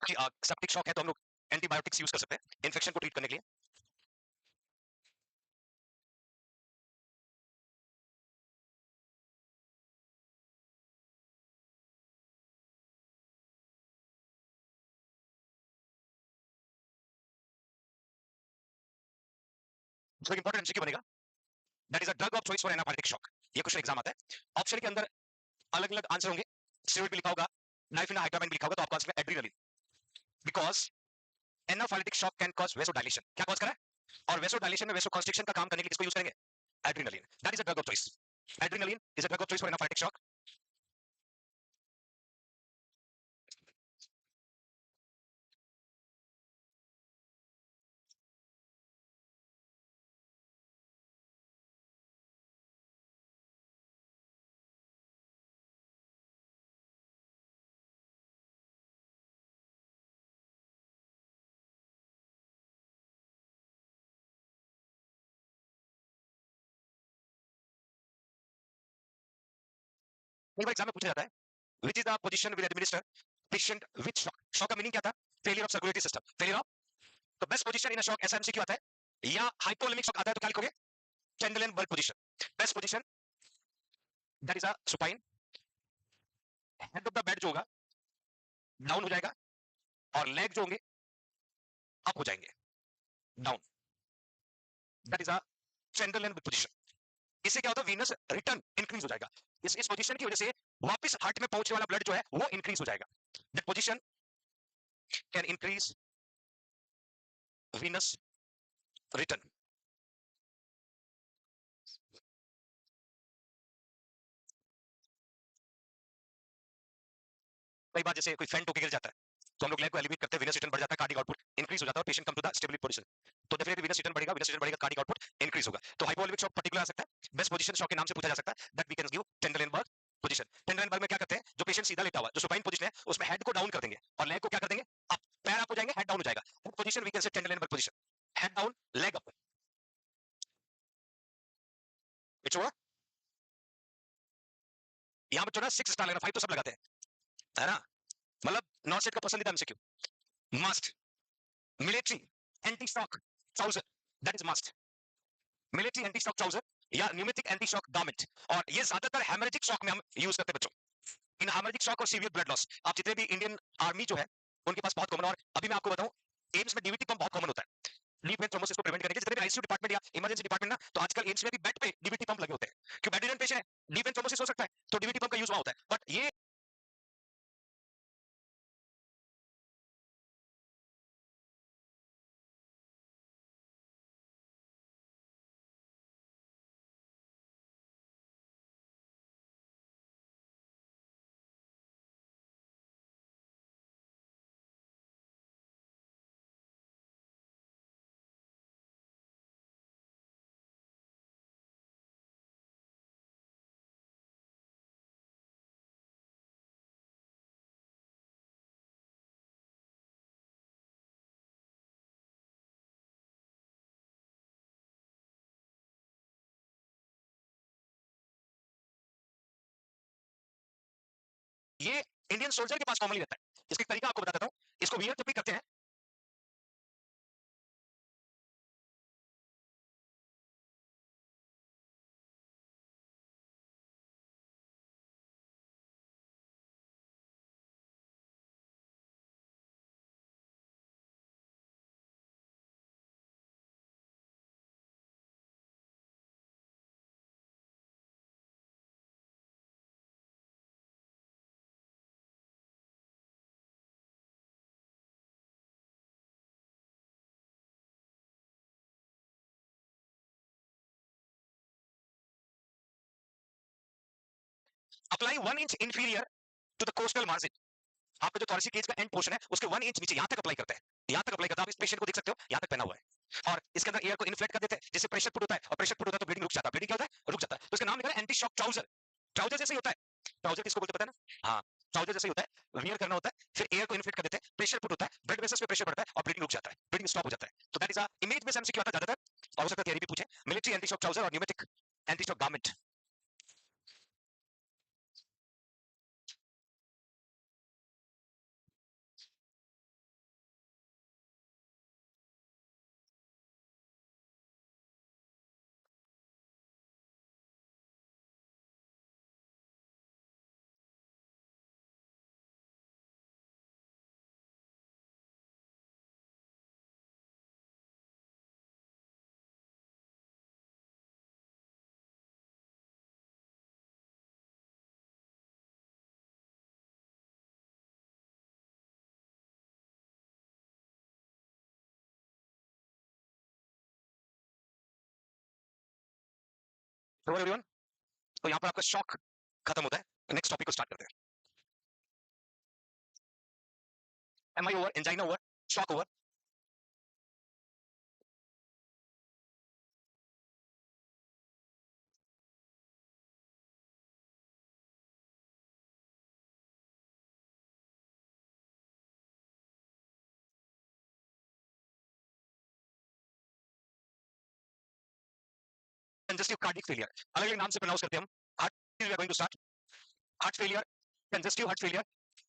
कि सेप्टिक शॉक है तो हम लोग एंटीबायोटिक्स यूज कर सकते हैं इन्फेक्शन को ट्रीट करने के लिए। जो इंपॉर्टेंट एमसीक्यू बनेगा, that is a drug of choice for anaphylactic shock. ये क्वेश्चन एग्जाम आता है, ऑप्शन के अंदर अलग अलग आंसर होंगे। स्टेरॉइड भी लिखा होगा, नाइफिनाहाइड्रामाइन भी लिखा होगा, तो आपका आंसर है adrenaline, because anaphylactic shock can cause vasodilation. क्या कॉज करा है? और वेसोडाइलेशन में वेसोकंस्ट्रिक्शन का काम करने के लिए किसको यूज करेंगे? Adrenaline. That is a drug of choice. Adrenaline is a drug of choice for anaphylactic shock. कई बार एग्जाम में पूछा जाता है, which is the position will administer patient with shock। Shock का मीनिंग क्या था? Failure of circulatory system, failure of. तो best position in a shock, ऐसा एमसीक्यू आता है, या हाइपोवोलेमिक शॉक आता है तो क्या लिखोगे? Trendelenburg position. Best position that is a supine, head of the bed जो होगा डाउन हो जाएगा, और लेग जो होंगे अप हो जाएंगे, down. That is a Trendelenburg position. इससे क्या होता है? वीनस रिटर्न इंक्रीज हो जाएगा। इस पोजीशन की वजह से वापस हार्ट में पहुंचने वाला ब्लड जो है वो इंक्रीज हो जाएगा। That position can increase venous return. कई बार जैसे कोई फेंट होकर गिर जाता है, तो हम लोग लेग को एलिवेट करते हैं, वीनस रिटर्न बढ़ जाता है, कार्डिक आउटपुट इंक्रीज हो जाता है, और patient come to the stable position. तो डेफिनेटली वीनस रिटर्न बढ़ेगा, वीनस रिटर्न बढ़ेगा, कार्डिक आउटपुट इंक्रीज होगा। तो हाइपोवोलेमिक शॉक पर्टिकुलर आ सकता है, बेस्ट पोजीशन शॉक के नाम से पूछा जा सकता है, that we can give Trendelenburg position. Trendelenburg में क्या करते हैं? जो पेशेंट सीधा लेटा हुआ है, जो सुपाइन पोजीशन है, उसमें हेड को डाउन कर देंगे और लेग को क्या कर देंगे? अप। पैर अप हो जाएंगे, हेड डाउन हो जाएगा। That position we can say Trendelenburg position. Head down, leg up. It's over. यहां पर जो ना 6 स्टार लगना, 5 तो सब लगाते हैं, है ना? मतलब नॉट सेट का पसंदीदा MCQ. Must military anti shock trouser, that is must. Military anti shock trouser या न्यूमेटिक एंटी शॉक गारमेंट। और ये ज्यादातर हेमरेजिक शॉक में हम यूज करते हैं बच्चों। इन हेमरेजिक शॉक और सीवियर ब्लड लॉस, आप जितने भी इंडियन आर्मी जो है उनके पास बहुत कॉमन। और अभी मैं आपको बताऊं, एम्स में डीवीटी पंप बहुत कॉमन होता है, डीप वेन थ्रोम्बोसिस को प्रिवेंट करने के लिए। जितने भी आईसीयू डिपार्टमेंट या इमरजेंसी डिपार्टमेंट ना, तो आजकल एम्स में भी बेड पे डीवीटी पंप लगे होते हैं। क्यों? बेड रिडन पेशेंट है, डीप वेन थ्रोम्बोसिस हो सकता है, तो डीवीटी पंप का यूज वहां होता है। बट ये ये इंडियन सोल्जर के पास कॉमनली रहता है। इसका एक तरीका आपको बता देता हूं, इसको वियर जब भी करते हैं, apply 1 inch inferior to the costal margin. आपका जो थोरेसिक केज का एंड पोर्शन है उसके 1 इंच नीचे, यहां तक अप्लाई करते हैं, यहां तक अप्लाई करते हैं। आप इस पेशेंट को देख सकते हो, यहां तक पहना हुआ है, और इसके अंदर एयर को इन्फ्लेट कर देते हैं, जिससे प्रेशर पुट होता है, और प्रेशर पुट होता है तो ब्लीडिंग रुक जाता है। ब्लीडिंग क्या होता है? रुक जाता है। तो इसका नाम लिखा है एंटी शॉक ट्राउजर। ट्राउजर जैसे ही होता है, ट्राउजर किसको बोलते हैं पता है ना? हाँ, ट्राउजर जैसे ही होता है, वियर करना होता है, फिर एयर को इन्फ्लेट कर देते हैं, प्रेशर पुट होता है, ब्लड वेसल्स पे प्रेशर बढ़ता है, और ब्लीडिंग रुक जाता है, ब्लीडिंग स्टॉप हो जाता है। तो दैट इज अ इमेज में एमसीक्यू आता है ज्यादातर, और हो सकता है थियरी भी पूछे, मिलिट्री एंटी शॉक ट्राउजर और न्यूमेटिक एंटी शॉक गारमेंट। तो एवरीवन, तो यहाँ पर आपका शॉक खत्म होता है। नेक्स्ट टॉपिक को स्टार्ट करते हैं। M I over, angina over, shock over. Congestive cardiac failure, अलग अलग नाम से प्रोनाउंस करते हैं हम। Heart failure going to start. Heart failure, congestive heart failure,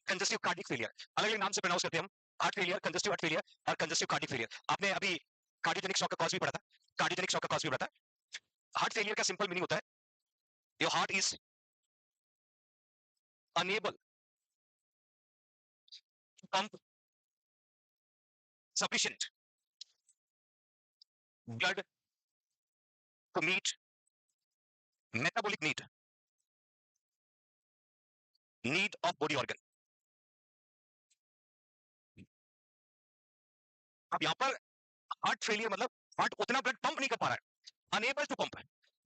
congestive cardiac failure, अलग अलग नाम से प्रोनाउंस करते हैं हम। Heart failure, congestive heart failure और कंजेस्टिव कार्डिक फेलियर। आपने अभी कार्डियोजेनिक शॉक का कॉज भी पढ़ा था, कार्डियोजेनिक शॉक का कॉज भी पढ़ा था। हार्ट फेलियर का सिंपल मीनिंग होता है your heart is unable to pump sufficient blood to meet metabolic need of body organ। अब यहां पर हार्ट फेलियर मतलब हार्ट उतना ब्लड पंप नहीं कर पा रहा है, अनेबल टू पंप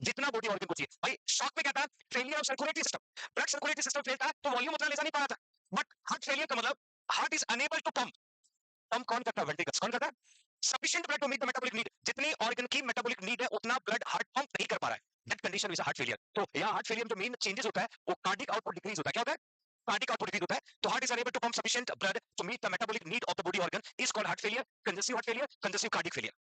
जितना बॉडी ऑर्गन को चाहिए। भाई शॉक में क्या था, failure of circulatory system, blood circulatory system fail था तो वॉल्यूम उतना ले जा नहीं पा रहा था। बट हार्ट फेलियर का मतलब heart is unable to pump. Pump कौन करता है? वेंट्रिकल्स। कौन करता है? Sufficient blood to meet the metabolic need, जितनी ऑर्गन की मेटाबॉलिक नीड है उतना ब्लड हार्ट पंप नहीं कर पा रहा है। That condition is heart failure. तो यहाँ हार्ट फेलियर में जो मेन चेंजेस होता है वो कार्डिक आउटपुट डिक्रीज होता है। क्या होता है? कार्डिक आउटपुट डिक्रीज होता है। तो heart is unable to pump sufficient blood to meet the metabolic need of the body organ is called heart failure, congestive heart failure, congestive cardiac failure.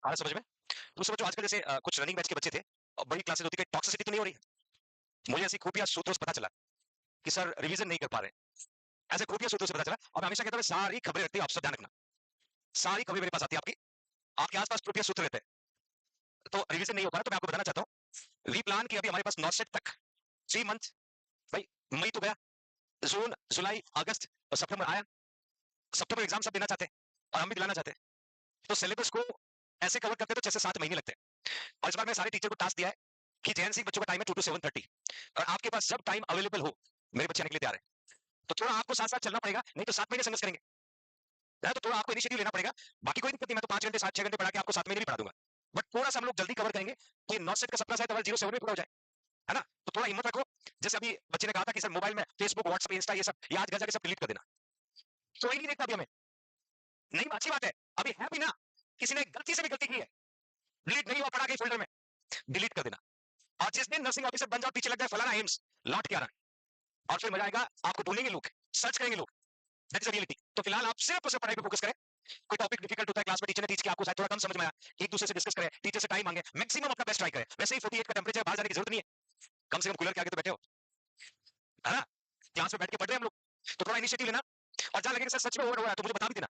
आ समझ में? दूसरा जो आजकल जैसे कुछ रनिंग बैच के बच्चे थे और बड़ी क्लासेस होती है, टॉक्सिसिटी तो नहीं हो रही? मुझे ऐसी खुफिया सूत्रों से पता चला कि सर रिवीजन नहीं कर पा रहे। ऐसे खुफिया सूत्रों से पता चला। और मैं हमेशा कहता हूं सारी खबरें रहती है, आप सब ध्यान रखना। सारी खबरें मेरे पास आती है आपकी, आपके आसपास खुफिया सूत्र रहते हैं। तो रिवीजन नहीं हो पा रहा तो मैं आपको बताना चाहता हूँ, वी प्लान की अभी हमारे पास नॉर्सेट तक 3 मंथ, भाई मई तो गया, जून, जुलाई, अगस्त और सितंबर आया। सितंबर एग्जाम सब देना चाहते हैं और हम भी दिलाना चाहते हैं। तो सिलेबस को ऐसे कवर करते तो 6 से 7 महीने लगते हैं। और इस बार मैं सारे टीचर को टास्क दिया है कि जैन सिंह बच्चों का टाइम है 2 to 7:30, और आपके पास जब टाइम अवेलेबल हो मेरे बच्चे आने के लिए तैयार है। तो थोड़ा आपको साथ साथ चलना पड़ेगा, नहीं तो 7 महीने संघर्ष करेंगे। तो थोड़ा आपको इनिशिएटिव लेना पड़ेगा। बाकी कोई दिक्कत नहीं, मैं तो 5 घंटे 6 घंटे पढ़ा के आपको 7 महीने भी पढ़ा दूंगा। बट थोड़ा सा हम लोग जल्दी कवर करेंगे तो ये नॉट का सपना शायद 0 7 में पूरा हो जाए, है ना? तो थोड़ा हिम्मत रखो। जैसे अभी बच्चे ने कहा था कि सर मोबाइल में फेसबुक, व्हाट्सएप, इंस्टा ये सब, ये आज घर जाके सब डिलीट कर देना। कोई नहीं देखता अभी हमें। नहीं, अच्छी बात है, अभी है भी ना, किसी ने गलती से भी गलती की है, डिलीट नहीं हुआ, पड़ा गई फोल्डर में, डिलीट कर देना। और जिस दिन नर्सिंग ऑफिसर बन जाओ, पीछे लग जाए फलाना एम्स, लौट के आना, और फिर मजा आएगा, आपको ढूंढेंगे लोग, सर्च करेंगे लोग। That is reality. तो फिलहाल आप सिर्फ और सिर्फ पढ़ाई पे फोकस करें। कोई टॉपिक डिफिकल्ट होता है क्लास में, टीचर ने टीच किया, आपको शायद थोड़ा कम समझ में आया, एक दूसरे से डिस्कस करें, टीचर से टाइम मांगे, मैक्सिमम अपना बेस्ट ट्राई करें। वैसे ही 48 का टेंपरेचर, बाहर जाने की जरूरत नहीं है, कम से कम कूलर के आगे तो बैठे हो, है ना? क्लास में बैठ के पढ़ रहे हैं हम लोग, तो थोड़ा इनिशिएटिव लेना। और जहां लगेगा सर सच में ओवर हो रहा है तो मुझे बता भी देना।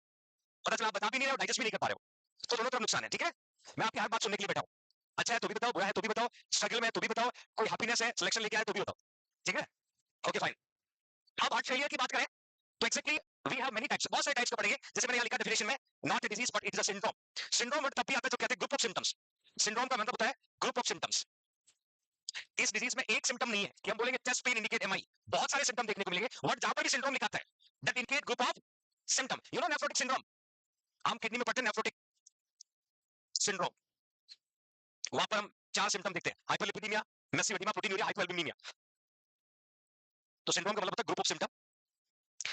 पता चला आप बता भी नहीं रहे हो, डाइजेस्ट भी नहीं कर पा रहे हो, तो दोनों तरफ नुकसान है। ठीक है, मैं आपकी हर बात सुनने के लिए बैठा हूं। अच्छा है तो भी बताओ, बुरा है तो भी बताओ, स्ट्रगल में है तो भी बताओ, कोई हैप्पीनेस है, सिलेक्शन लेके आए तो भी बताओ। ठीक है, ओके फाइन। अब हार्ट फेलियर की बात करें तो exactly we have many types, बहुत सारे टाइप्स को पढ़ेंगे। जैसे मैंने यहाँ लिखा डेफिनेशन में, not a disease but it is a syndrome. Syndrome तब भी आता है जो कहते हैं ग्रुप ऑफ सिम्टम्स। सिंड्रोम का मतलब होता है ग्रुप ऑफ सिम्टम्स। इस डिजीज में एक सिम्टम नहीं है कि हम बोलेंगे चेस्ट पेन इंडिकेट एमआई, बहुत सारे सिम्टम देखने को मिलेंगे। वर्ड जहां पर भी सिंड्रोम लिखा है that indicate group of symptom. You know nephrotic syndrome, हम किडनी में पढ़ते हैं नेफ्रोटिक सिंड्रोम, वहां पर हम 4 सिम्टम देखते हैं, हाइपरलिपिडीमिया, मैसिव एडिमा, प्रोटीनूरिया, हाइपोएल्बुमिनिमिया। तो सिंड्रोम का मतलब होता है ग्रुप ऑफ सिम्टम।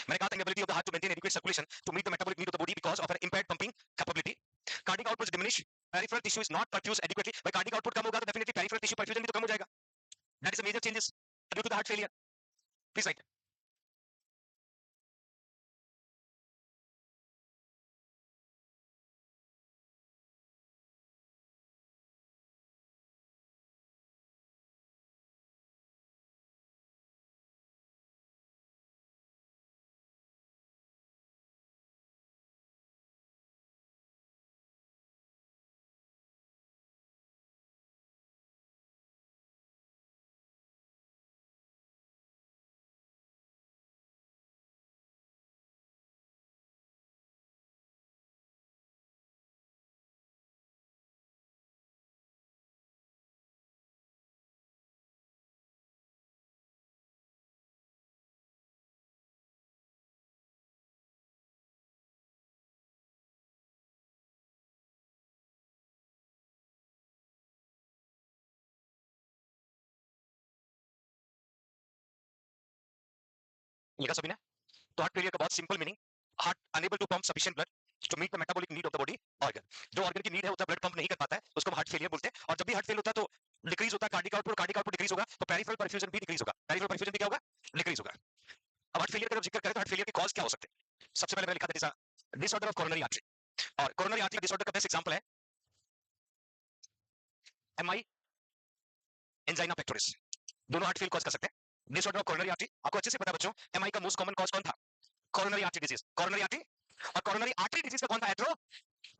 मैंने कहा था inability of the heart to maintain adequate circulation to meet the metabolic need of the body because of an impaired pumping capability. Cardiac output is diminished, peripheral tissue is not perfused adequately. भाई cardiac output कम होगा तो definitely peripheral tissue perfusion भी तो कम हो जाएगा. That is a major changes due to the heart failure. Please write. लिखा सभी ने? तो हार्ट फेलियर का बहुत simple meaning, heart unable to pump sufficient blood to meet the metabolic need of the body organ. जो organ की need है उतना ब्लड पंप नहीं कर पाता है, उसको हम हार्ट फेलियर बोलते हैं। और जब भी हार्ट फेल होता है तो डिक्रीज होता है cardiac output, cardiac output decrease होगा तो पेरिफेरल परफ्यूजन भी डिक्रीज होगा, पेरिफेरल परफ्यूजन भी क्या होगा? डिक्रीज होगा। अब हार्ट फेलियर का जब जिक्र करें तो हार्ट फेलियर के कॉज क्या हो सकते हैं? सबसे पहले मैंने लिखा था डिसऑर्डर ऑफ कोरोनरी आर्टरी, और कोरोनरी आर्टरी डिसऑर्डर का बेस्ट एग्जांपल है एमआई, एंजाइना पेक्टोरिस। दोनों हार्ट फेल कॉज कर सकते हैं। डिसऑर्डर ऑफ कोरोनरी आर्टरी आपको अच्छे से पता बच्चों, एमआई का मोस्ट कॉमन कॉज कौन था? Coronary artery disease, coronary artery. और कोरोनरी आर्टरी डिजीज का कौन था? Athero.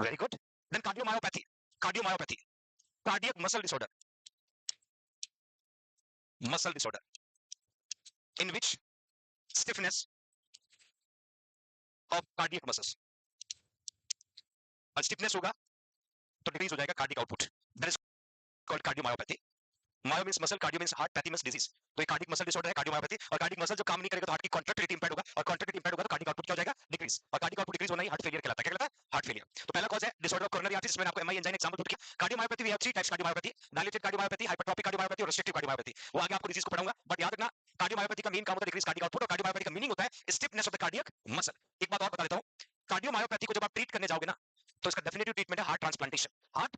Very good. Then cardiomyopathy, cardiomyopathy, cardiac muscle disorder, muscle disorder in which stiffness of cardiac muscles, और स्टिफनेस होगा तो डिक्रीज हो जाएगा cardiac output, that is called cardiomyopathy. Myo means muscle, cardio means heart, pathy means disease. तो ये cardiac muscle disorder है cardiomyopathy. और cardiac muscle जो काम नहीं करेगा तो हार्ट की कॉन्ट्रैक्टिलिटी इंपैक्ट होगा, और कॉन्ट्रैक्टिलिटी इंपैक्ट होगा तो कार्डिक आउटपुट क्या हो जाएगा? डिक्रीज। और कार्डिक आउटपुट डिक्रीज होना ही हार्ट फेलियर कहलाता है। क्या कहलाता है? Heart failure. तो पहला कॉज है डिसऑर्डर ऑफ कोरोनरी आर्टरी, जिसमें आपको एमआई एंजाइन एग्जांपल पुट किया। Cardiomyopathy we have three types cardiomyopathy, dilated cardiomyopathy, hypertrophic cardiomyopathy और रेस्ट्रिक्टिव कार्डियोमायोपैथी। वो आगे आपको डिजीज को पढ़ाऊंगा, बट याद रखना कार्डियोमायोपैथी का मेन काम होता है डिक्रीज कार्डिक आउटपुट, और कार्डियोमायोपैथी का मीनिंग होता है stiffness of the cardiac muscle. एक बात और बता देता हूं, कार्डियोमायोपैथी को जब आप ट्रीट करने जाओगे ना तो इसका डेफिनेटिव ट्रीटमेंट है हार्ट ट्रांसप्लांटेशन, हार्ट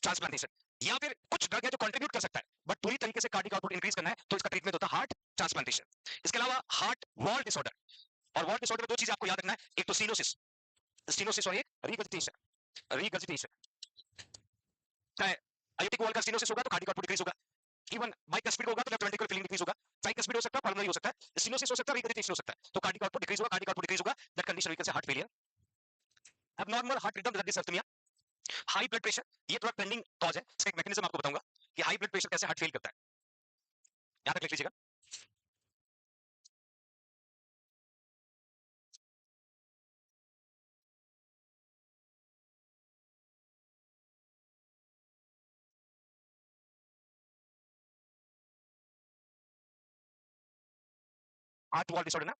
ट्रांसप्लांटेशन। या फिर कुछ ड्रग है जो कंट्रीब्यूट कर सकता है, बट पूरी तरीके से कार्डिक आउटपुट इंक्रीज करना है तो इसका ट्रीटमेंट होता है हार्ट ट्रांसप्लांटेशन। इसके अलावा हार्ट वॉल डिसऑर्डर, और वॉल डिसऑर्डर में दो चीजें आपको याद रखना है, एक तो स्टीनोसिस, स्टीनोसिस और एक रीगर्जिटेशन, रीगर्जिटेशन। चाहे आयोटिक वॉल का स्टीनोसिस होगा तो कार्डिक आउटपुट डिक्रीज होगा, इवन बाइकस्पिड होगा तो लेफ्ट वेंट्रिकल फिलिंग डिक्रीज होगा, ट्राइकस्पिड हो सकता है, पल्मोनरी हो सकता है, स्टीनोसिस हो सकता है, रीगर्जिटेशन हो सकता है, तो कार्डिक आउटपुट डिक्रीज होगा, कार्डिक आउटपुट डिक्रीज होगा, that condition we can say heart failure. Abnormal heart rhythm that is dysrhythmia, high blood pressure, ये थोड़ा ट्रेंडिंग कॉज है, इसका एक मैकेनिज्म आपको बताऊंगा कि हाई ब्लड प्रेशर कैसे हार्ट फेल करता है, यहां तक लिख लीजिएगा। हार्ट वॉल डिसऑर्डर ना,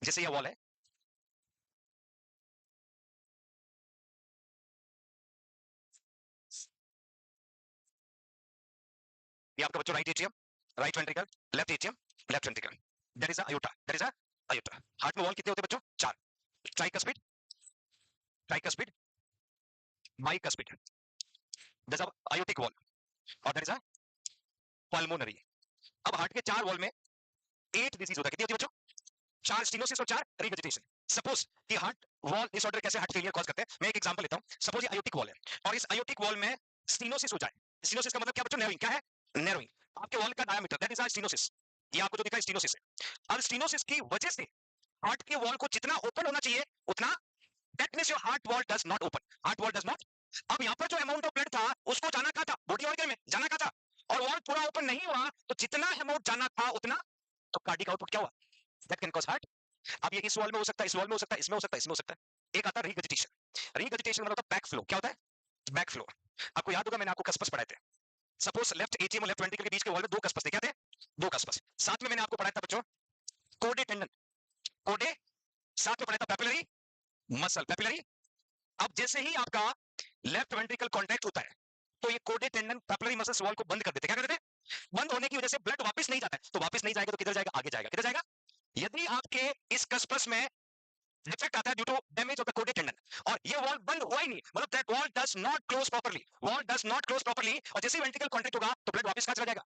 जैसे ये वॉल है, ये आपका बच्चों right atrium, right ventricle, left atrium, left ventricle, that is aorta, that is aorta. Heart में वॉल कितने होते हैं बच्चों? चार, tricuspid, tricuspid, bicuspid, that is aortic valve, और दैट इज पल्मोनरी। अब हार्ट के चार वॉल में 8 डिजीज होता है, कितनी होती है बच्चों? 4 स्टीनोसिस और 4 रीवेजिटेशन। सपोज कि हार्ट वॉल डिसऑर्डर कैसे हार्ट फेलियर कॉज करते हैं, मैं एक एग्जांपल लेता हूं। सपोज ये अयोटिक वॉल है और इस अयोटिक वॉल में स्टीनोसिस हो जाए, स्टीनोसिस का मतलब क्या बच्चों? नैरोइंग। क्या है? नैरोइंग। आपके वॉल का डायमीटर, दैट इज स्टीनोसिस, ये आपको जो दिखा है स्टीनोसिस है। अब स्टीनोसिस की वजह से हार्ट के वॉल को जितना ओपन होना चाहिए उतना, that means your heart wall does not open, heart wall does not. अब यहां पर जो अमाउंट ऑफ ब्लड था उसको जाना कहां था? बॉडी ऑर्गन में जाना कहां था? और वॉल पूरा ओपन नहीं हुआ तो जितना अमाउंट जाना था उतना, तो कार्डिक आउटपुट क्या हुआ? That can cause heart. अब ये इस वॉल में हो सकता है, इस वॉल में हो सकता है, इसमें हो सकता है, इसमें हो सकता है। एक आता है रीगर्जिटेशन, रीगर्जिटेशन मतलब होता है बैक फ्लो। क्या होता है? Back flow. आपको याद होगा मैंने आपको कस्पस पढ़ाए थे। सपोज लेफ्ट एट्रियम और लेफ्ट वेंट्रिकल के बीच के वॉल में दो कस्पस थे, क्या थे? दो कस्पस। साथ में मैंने आपको पढ़ाया था बच्चों कोडे टेंडन, कोडे, साथ में पढ़ाया था पेपिलरी मसल, पेपिलरी। अब जैसे ही आपका लेफ्ट वेंट्रिकल कॉन्ट्रैक्ट होता है तो ये कोडे टेंडन पेपिलरी मसल्स वॉल को बंद कर देते हैं। क्या कर देते हैं? बंद होने की वजह से ब्लड वापस नहीं जाता है, तो वापस नहीं जाएगा तो किधर जाएगा? आगे जाएगा। किधर जाएगा? यदि आपके इस कस्पस में डिफेक्ट आता है due to damage of the कोडे टेंडन, और ये वॉल बंद हुआ ही नहीं, मतलब that valve does not close properly, valve does not close properly, और जैसे ही वेंट्रिकल कॉन्ट्रैक्ट होगा तो ब्लड वापस कहां चला जाएगा?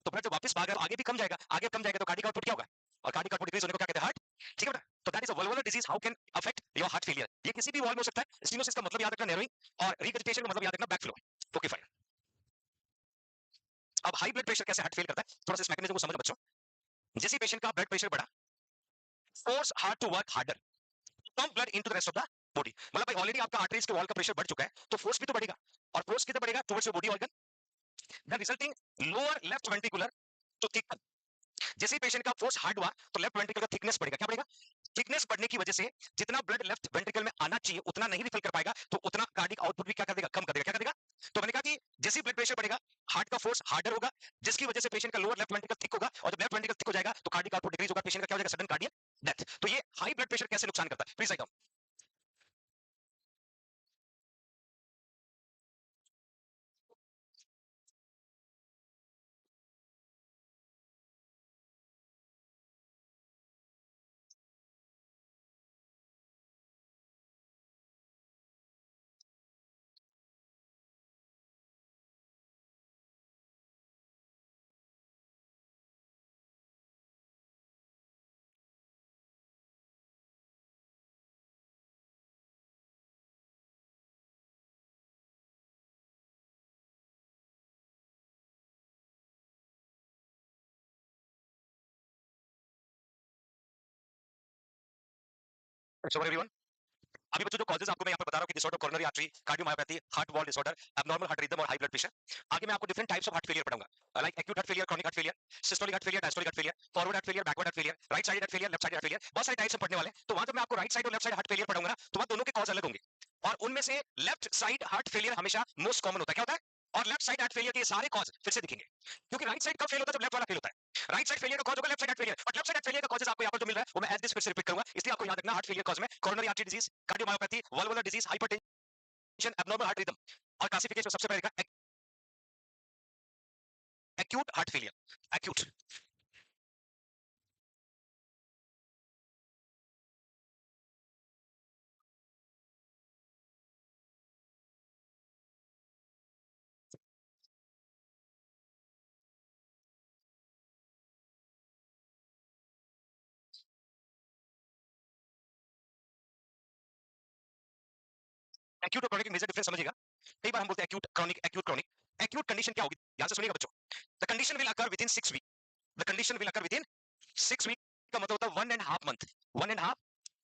तो ब्लड जब वापस भाग आगे भी कम जाएगा, आगे कम जाएगा तो कार्डिक आउटपुट क्या होगा? और कार्डिक आउटपुट डिक्रीज होने को क्या कहते हैं? हार्ट। ठीक है बेटा, तो that is a valvular disease, how can affect your heart failure. ये किसी भी वॉल में हो सकता है। स्टीनोसिस का मतलब याद रखना नैरोइंग, और रीगर्जिटेशन का मतलब याद रखना बैक फ्लो। Okay fine. अब हाई ब्लड प्रेशर कैसे हार्ट फेल करता है, थोड़ा सा इस मैकेनिज्म को समझो बच्चों। जैसे पेशेंट का ब्लड प्रेशर बढ़ा, force heart to work harder, pump blood into the rest of the body. मतलब भाई ऑलरेडी आपका आर्टरीज के वॉल का प्रेशर बढ़ चुका है तो फोर्स भी तो बढ़ेगा, और फोर्स कितना बढ़ेगा? Towards your body organ, the resulting lower left ventricular to thicken. जैसे ही पेशेंट का फोर्स हार्ड हुआ तो लेफ्ट वेंट्रिकल का थिकनेस बढ़ेगा। क्या बढ़ेगा? थिकनेस बढ़ने की वजह से जितना ब्लड लेफ्ट वेंट्रिकल में आना चाहिए उतना नहीं रिफिल कर पाएगा, तो उतना कार्डिक आउटपुट भी क्या कर देगा? कम कर देगा। क्या कर देगा? तो मैंने कहा कि जैसे ब्लड प्रेशर बढ़ेगा हार्ट का फोर्स हार्डर होगा, जिसकी वजह से पेशेंट का लोअर लेफ्ट वेंट्रिकल थिक होगा, और जब लेफ्ट वेंट्रिकल थिक हो जाएगा तो कार्डिक आउटपुट डिक्रीज होगा, पेशेंट का क्या हो जाएगा? Sudden cardiac death. तो ये हाई ब्लड प्रेशर कैसे नुकसान करता है, please write down. So everyone, अभी बच्चों जो कॉजेज आपको मैं यहाँ पे बता रहा हूँ कि disorder coronary artery, cardiomyopathy, heart wall disorder, abnormal heart rhythm और हाई ब्लड प्रेशर। आगे मैं आपको different types of heart failure पढ़ाऊंगा, like acute heart failure, chronic heart failure, systolic heart failure, diastolic heart failure, forward heart failure, backward heart failure, right side heart failure, left side heart failure, बहुत सारे types हम पढ़ने वाले हैं। तो वहां जब मैं आपको राइट साइड और लेफ्ट साइड हार्ट फेलियर पढ़ाऊंगा ना, तो वहां दोनों के कॉज अलग होंगे, और उनमें से लेफ्ट साइड हार्ट फेलियर हमेशा मोस्ट कॉमन होता है। क्या होता है? और लेफ्ट साइड हार्ट फेलियर के सारे कॉज फिर से दिखेंगे, क्योंकि राइट साइड कब फेल होता है? जब लेफ्ट वाला फेल होता है। राइट साइड फेलियर का कॉज होगा लेफ्ट साइड हार्ट फेलियर, और लेफ्ट साइड हार्ट फेलियर का कॉजेस आपको यहाँ पर जो मिल रहा है वो मैं एज दिस फिर से रिपीट करूंगा, इसलिए आपको याद रखना हार्ट फेलियर कॉज में coronary artery disease, cardiomyopathy, valvular disease, hypertension, abnormal heart rhythm, और क्लासिफिकेशन सबसे पहले देखा acute heart failure. Acute acute और क्रॉनिक मेजर डिफरेंस समझिएगा। कई बार हम बोलते हैं acute chronic, acute chronic. Acute condition क्या होगी? ध्यान से सुनिएगा बच्चों। The condition will occur within 6 week. The condition will occur within 6 week का मतलब होता है 1.5 मंथ। 1.5,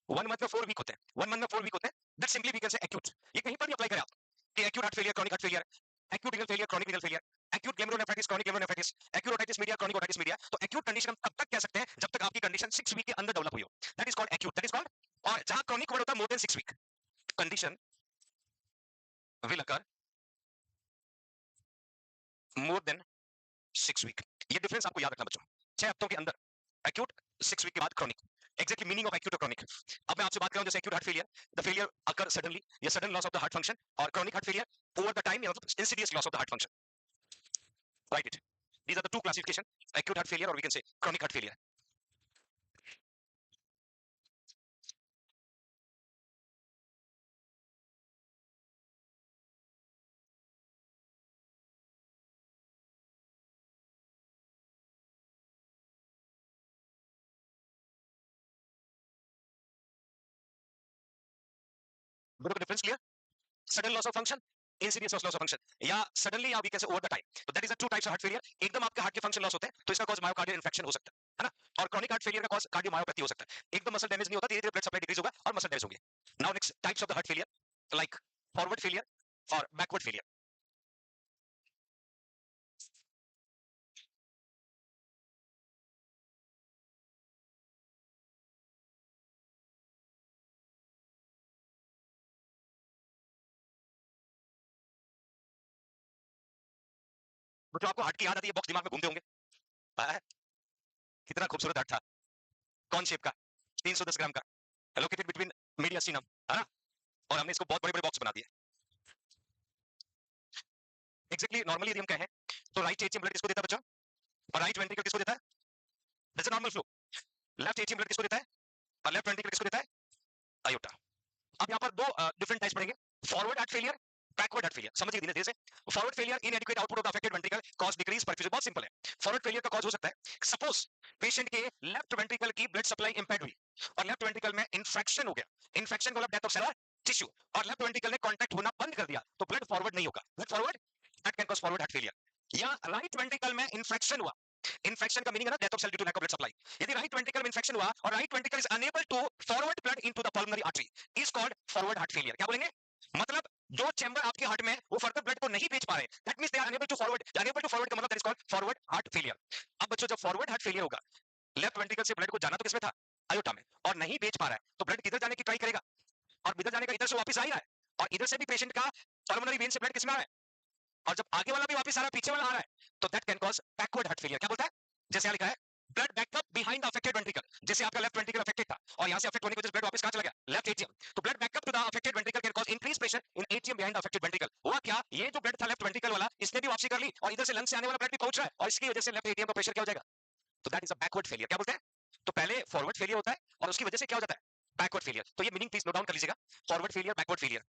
1 मंथ में 4 वीक होते हैं, 1 मंथ में 4 वीक होते हैं। That simply we can say acute. ये कहीं पर भी अप्लाई करें आप कि acute heart failure, chronic heart failure, acute renal failure, chronic renal failure, acute glomerulonephritis, chronic glomerulonephritis, acute otitis media, chronic otitis media. तो एक्यूट कंडीशन हम तब तक कह सकते हैं जब तक आपकी कंडीशन 6 वीक के अंदर डेवलप हुई हो। That is called acute, that is called. और जहां क्रॉनिक वर्ड होता है more than 6 week, condition will occur more than 6 week. ये डिफरेंस आपको याद रखना बच्चों। 6 हफ्तों के अंदर एक्यूट, 6 वीक के बाद chronic. Exactly meaning of acute और क्रॉनिक। अब मैं आपसे बात कर रहा हूं जैसे acute heart failure, the failure occur suddenly, या sudden loss of the heart function, और chronic heart failure over the time, या मतलब insidious loss of the heart function. Write it. These are the two classification, acute heart failure or we can say chronic heart failure. दोनों का difference clear? Sudden loss of function, insidious loss of function, या suddenly, या we can say over the time. तो that is the two types of heart failure. एकदम आपके heart के function loss होते हैं तो इसका कॉज मायोकार्डियल इन्फेक्शन हो सकता है ना। और क्रॉनिक हार्ट फेलियर का कॉज कार्डियोमायोपैथी हो सकता है। एकदम मसल डैमेज नहीं होता, धीरे-धीरे ब्लड सप्लाई डिक्रीज होगा और मसल डैमेज होंगे। Now next types of the heart failure, like forward failure और बैकवर्ड फेलियर। तो जो आपको हार्ट की याद आती है, बॉक्स दिमाग में घूमते होंगे। हाँ, कितना खूबसूरत हार्ट था, कौन शेप का, 310 ग्राम का, लोकेटेड बिटवीन मीडियस्टिनम, है ना। और हमने इसको बहुत बड़े बड़े बॉक्स बना दिए। एग्जैक्टली नॉर्मली यदि हम कहें तो राइट एट्रियम ब्लड किसको देता है बच्चों? और राइट वेंट्रिकल किसको देता है? That's a normal flow. Left atrium blood किसको देता है? और लेफ्ट वेंट्रिकल किसको देता है? आयोटा। अब यहाँ पर दो डिफरेंट टाइप्स पढ़ेंगे, forward heart failure, backward heart failure. समझिए धीरे धीरे से। Forward failure, इनएडिक्वेट output of the affected ventricle cause decrease perfusion. बहुत सिंपल है। फॉरवर्ड फेलियर का कॉज हो सकता है, सपोज पेशेंट के लेफ्ट वेंट्रिकल की ब्लड सप्लाई इंपैक्ट हुई और लेफ्ट वेंट्रिकल में इंफेक्शन हो गया। इंफेक्शन का मतलब डेथ ऑफ सेलुलर टिश्यू, और लेफ्ट वेंट्रिकल ने कांटेक्ट होना बंद कर दिया, तो ब्लड फॉरवर्ड नहीं होगा। Blood forward, that can cause forward heart failure. या राइट वेंट्रिकल में इंफेक्शन हुआ, इंफेक्शन का मीनिंग है ना death of cell due to lack of blood supply. यदि राइट वेंट्रिकल में इंफेक्शन हुआ और right ventricle is unable to forward blood into the pulmonary artery, is called forward heart failure. क्या बोलेंगे? मतलब जो चैम्बर आपके हार्ट में वो फर्दर ब्लड को नहीं भेज पा रहे, that means they are unable to forward. Unable to forward का मतलब that is called forward heart failure. अब बच्चों जब फॉरवर्ड हार्ट फेलियर होगा, लेफ्ट वेंट्रिकल से ब्लड को जाना तो किसमें था? आयोटा में, और नहीं भेज पा रहा है, तो ब्लड किधर जाने की ट्राई करेगा? और इधर जाने का इधर से वापस आ ही रहा है, और इधर से भी पेशेंट का पल्मोनरी वेन से ब्लड किसमें आ रहा है, और जब आगे वाला भी वापस आ रहा है, पीछे वाला आ रहा है, तो that can cause backward heart failure. क्या बोलता है? जैसे यहाँ लिखा है, blood backup behind the affected ventricle. जैसे आपका लेफ्ट वेंट्रिकल अफेक्टेड था और यहां से अफेक्ट होने की वजह से ब्लड वापस कहां चला गया? Left atrium. तो blood backup to the affected ventricle can cause increase pressure in atrium behind the affected ventricle. हुआ क्या, ये जो ब्लड था लेफ्ट वेंट्रिकल वाला, इसने भी वापसी कर ली, और इधर से लंग से आने वाला ब्लड भी पहुंच रहा है, और इसकी वजह से लेफ्ट एट्रियम का प्रेशर क्या हो जाएगा? तो that is a backward failure. क्या बोलते हैं? तो पहले फॉरवर्ड फेलियर होता है और उसकी वजह से क्या हो जाता है? Backward failure. तो ये मीनिंग प्लीज नोट डाउन कर लीजिएगा, forward failure, backward failure.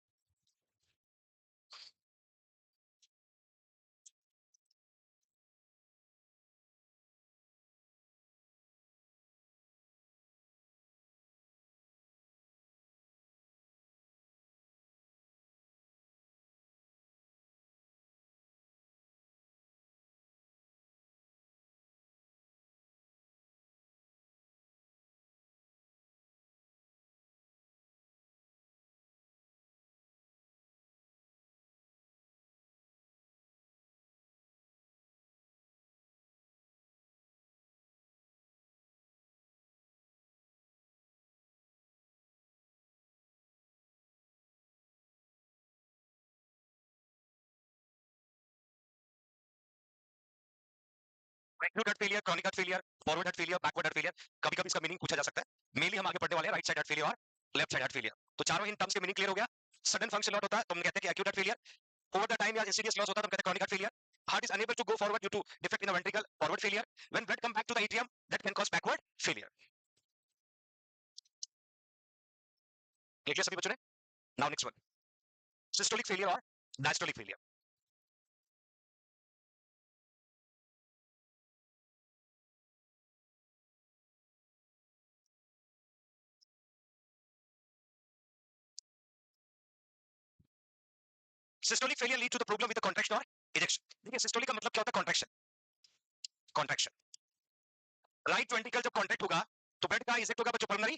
Acute heart failure, chronic heart failure, forward heart failure, backward heart failure, कभी कभी इसका मीनिंग पूछा जा सकता है। मेनली हम आगे पढ़ने वाले हैं राइट साइड हार्ट फेलियर और लेफ्ट साइड हार्ट फेलियर। तो चारों इन टर्म्स के मीनिंग क्लियर हो गया। सडन फंक्शन लॉस होता है तो हम कहते हैं कि acute heart failure, over the time या इंसीडियस लॉस होता है तो हम कहते हैं chronic heart failure. Heart is unable to go forward due to defect in the ventricle, forward failure. When blood come back to the atrium, that can cause backward failure. Clear सभी बच्चों ने? Now next one, systolic failure और diastolic failure. Systolic failure lead to the problem with the contraction or ejection. देखिए systolic का मतलब क्या होता है? Contraction. Contraction. राइट वेंट्रिकल जब कॉन्ट्रैक्ट होगा तो ब्लड का इजेक्ट होगा बच्चों पल्मोनरी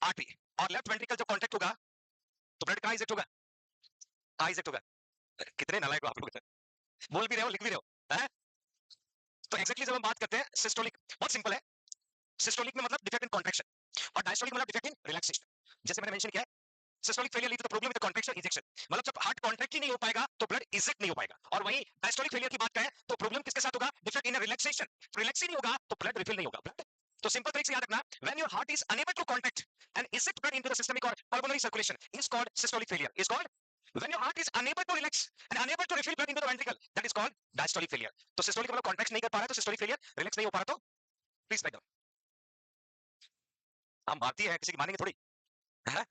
आर्टरी, और लेफ्ट वेंट्रिकल जब कॉन्ट्रैक्ट होगा तो ब्लड का इजेक्ट होगा, कहाँ इजेक्ट होगा? कितने नालायक हो आप लोग, बोल भी रहे हो लिख भी रहे हो हैं? तो एक्जेक्टली जब हम बात करते हैं सिस्टोलिक, बहुत सिंपल है। सिस्टोलिक में मतलब डिफेक्ट इन कॉन्ट्रैक्शन और डायस्टोलिक मतलब डिफेक्ट इन रिलैक्सेशन। जैसे मैंने मेंशन किया है, systolic failure lead to the problem with the contraction ejection, मतलब जब हार्ट कॉन्ट्रैक्ट ही नहीं हो पाएगा तो ब्लड इजेक्ट नहीं हो पाएगा। और वही डायस्टोलिक फेलियर की बात करें तो प्रॉब्लम किसके साथ होगा? डिफेक्ट इन रिलैक्सेशन, रिलैक्स ही नहीं होगा तो ब्लड रिफिल नहीं होगा ब्लड। तो सिंपल ट्रिक से याद रखना, when your heart is unable to contract and eject blood into the systemic और pulmonary circulation is called systolic failure, is called when your heart is unable to relax and unable to refill blood into the ventricle, that is called diastolic failure. तो systolic मतलब contract नहीं कर पा रहा है तो systolic failure, relax नहीं हो पा रहा तो प्लीज राइट डाउन। हम भारतीय हैं, किसी की मानेंगे थोड़ी है।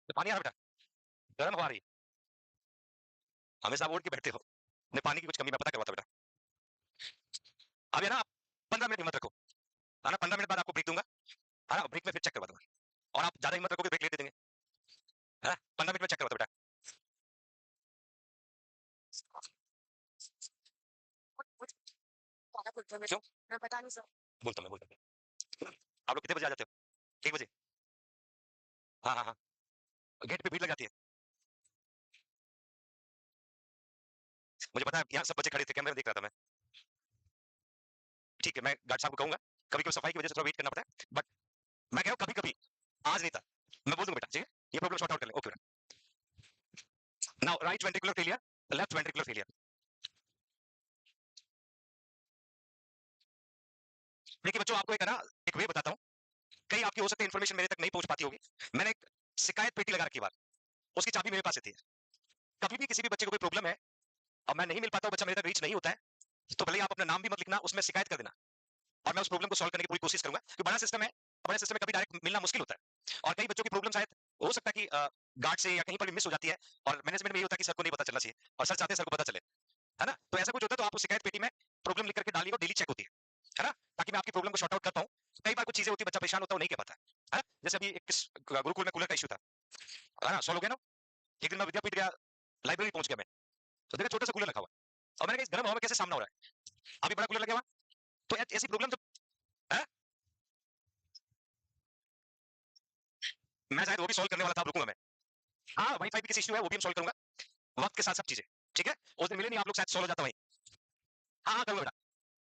तो पानी आ रहा बेटा, गर्म हवा आ रही है, हमेशा आप ओढ़ के बैठते हो, नहीं पानी की कुछ कमी मैं पता करवाता बेटा। अब है ना, आप 15 मिनट हिम्मत रखो, है ना, 15 मिनट बाद आपको ब्रेक दूंगा, है ना, ब्रेक में फिर चेक करवा दूंगा, और आप ज्यादा हिम्मत रखोगे ब्रेक लेते देंगे, है ना, 15 मिनट में चेक करवाता बेटा। क्यों मैं पता नहीं सर। बोलता मैं बोलता हूँ। आप लोग कितने बजे आ जाते हो? 1 बजे? हाँ हाँ हाँ, गेट पे भीड़ लग जाती है, मुझे पता है, यहाँ सब बच्चे खड़े थे, कैमरे में देख रहा था मैं। ठीक है, मैं गार्ड साहब को कहूंगा, कभी कभी सफाई की वजह से थोड़ा वेट करना पड़ता है, बट मैं कह रहा हूँ कभी कभी, आज नहीं था, मैं बोल दूंगा बेटा, ठीक है, ये प्रॉब्लम सॉर्ट आउट कर लें, ओके बेटा। Now right ventricular failure, left ventricular failure. देखिए बच्चों, आपको एक है ना, एक वे बताता हूँ, कहीं आपकी हो सकती है इन्फॉर्मेशन मेरे तक नहीं पहुंच पाती होगी। मैंने एक शिकायत पेटी लगा रखी बार, उसकी चाबी मेरे पास रहती है। कभी भी किसी भी बच्चे को कोई प्रॉब्लम है और मैं नहीं मिल पाता हूँ, बच्चा मेरे तक रीच नहीं होता है, तो भले ही आप अपना नाम भी मत लिखना, उसमें शिकायत कर देना, और मैं उस प्रॉब्लम को सॉल्व करने की पूरी कोशिश करूंगा। कि बड़ा सिस्टम है, बड़े सिस्टम में कभी डायरेक्ट मिलना मुश्किल होता है, और कई बच्चों की प्रॉब्लम शायद हो सकता है कि गार्ड से या कहीं पर भी मिस हो जाती है, और मैनेजमेंट में ये होता है कि सर को नहीं पता चलना चाहिए, और सर चाहते हैं सर को पता चले, है ना। तो ऐसा कुछ होता है तो आप उस शिकायत पेटी में प्रॉब्लम लिख करके डालिए, डेली चेक होती है ना, ताकि मैं आपकी प्रॉब्लम को शॉर्ट आउट कर पाऊं। कई बार कुछ चीजें होती है, बच्चा परेशान होता है, वो नहीं कह पाता है ना? जैसे अभी एक गुरुकुल में कूलर का इशू था, है ना, सॉल्व हो गया ना। एक दिन मैं विद्यापीठ गया, लाइब्रेरी पहुंच गया मैं, तो देखा छोटा सा कूलर रखा हुआ, और मैंने कहा इस गर्म हवा में कैसे सामना हो रहा है, अभी बड़ा कूलर लगा हुआ। तो ऐसी प्रॉब्लम जब है, मैं शायद वो भी सॉल्व करने वाला था, अब रुकूंगा मैं। हाँ, वाईफाई भी किसी इशू है, वो भी हम सॉल्व करूंगा, वक्त के साथ सब चीजें, ठीक है। उस दिन मिले नहीं आप लोग, शायद सॉल्व हो जाता वहीं। हाँ हाँ करूंगा बेटा।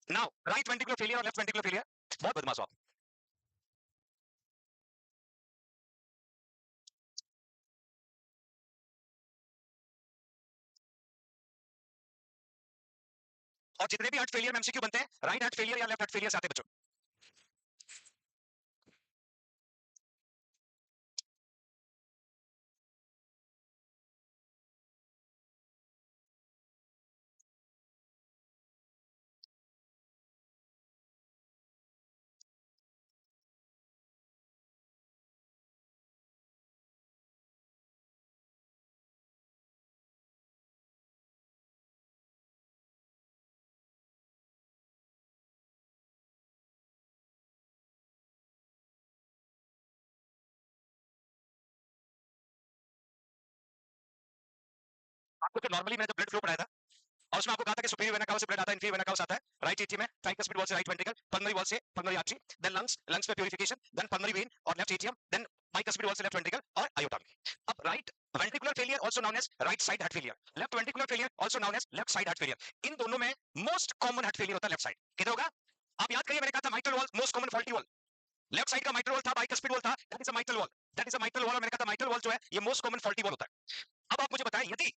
नाउ राइट वेंट्रिकुलर फेलियर और लेफ्ट वेंट्रिकुलर फेलियर, बहुत बदमाश हो आप। और जितने भी हार्ट फेलियर में एमसीक्यू बनते हैं, राइट हार्ट फेलियर या लेफ्ट हार्ट फेलियर से आते हैं बच्चों। आपको तो नॉर्मली मैंने जब ब्लड फ्लो पढ़ाया था, और उसमें आपको कहा था कि सुपीरियर वेना कावा से ब्लड आता है, इंफीरियर वेना कावा से आता है, राइट एट्रियम में, ट्राइकस्पिड वॉल से राइट वेंट्रिकल, पल्मोनरी वॉल से pulmonary artery, then lungs, lungs में प्यूरिफिकेशन, देन पल्मोनरी वेन और left atrium, then bicuspid valve से लेफ्ट वेंट्रिकल और आयोटा में। अब right ventricular failure also known as right side heart failure, left ventricular failure also known as left side heart failure, इन दोनों में most common heart failure होता है left side. किधर होगा आप याद करिए, मैंने कहा था mitral wall most common faulty wall, left side का mitral वॉल था, bicuspid वॉल था, that is a mitral wall, that is a mitral wall, और मैंने कहा था mitral वॉल जो है ये मोस्ट कॉमन फॉल्टी वॉल होता है। अब आप मुझे बताएं, यदि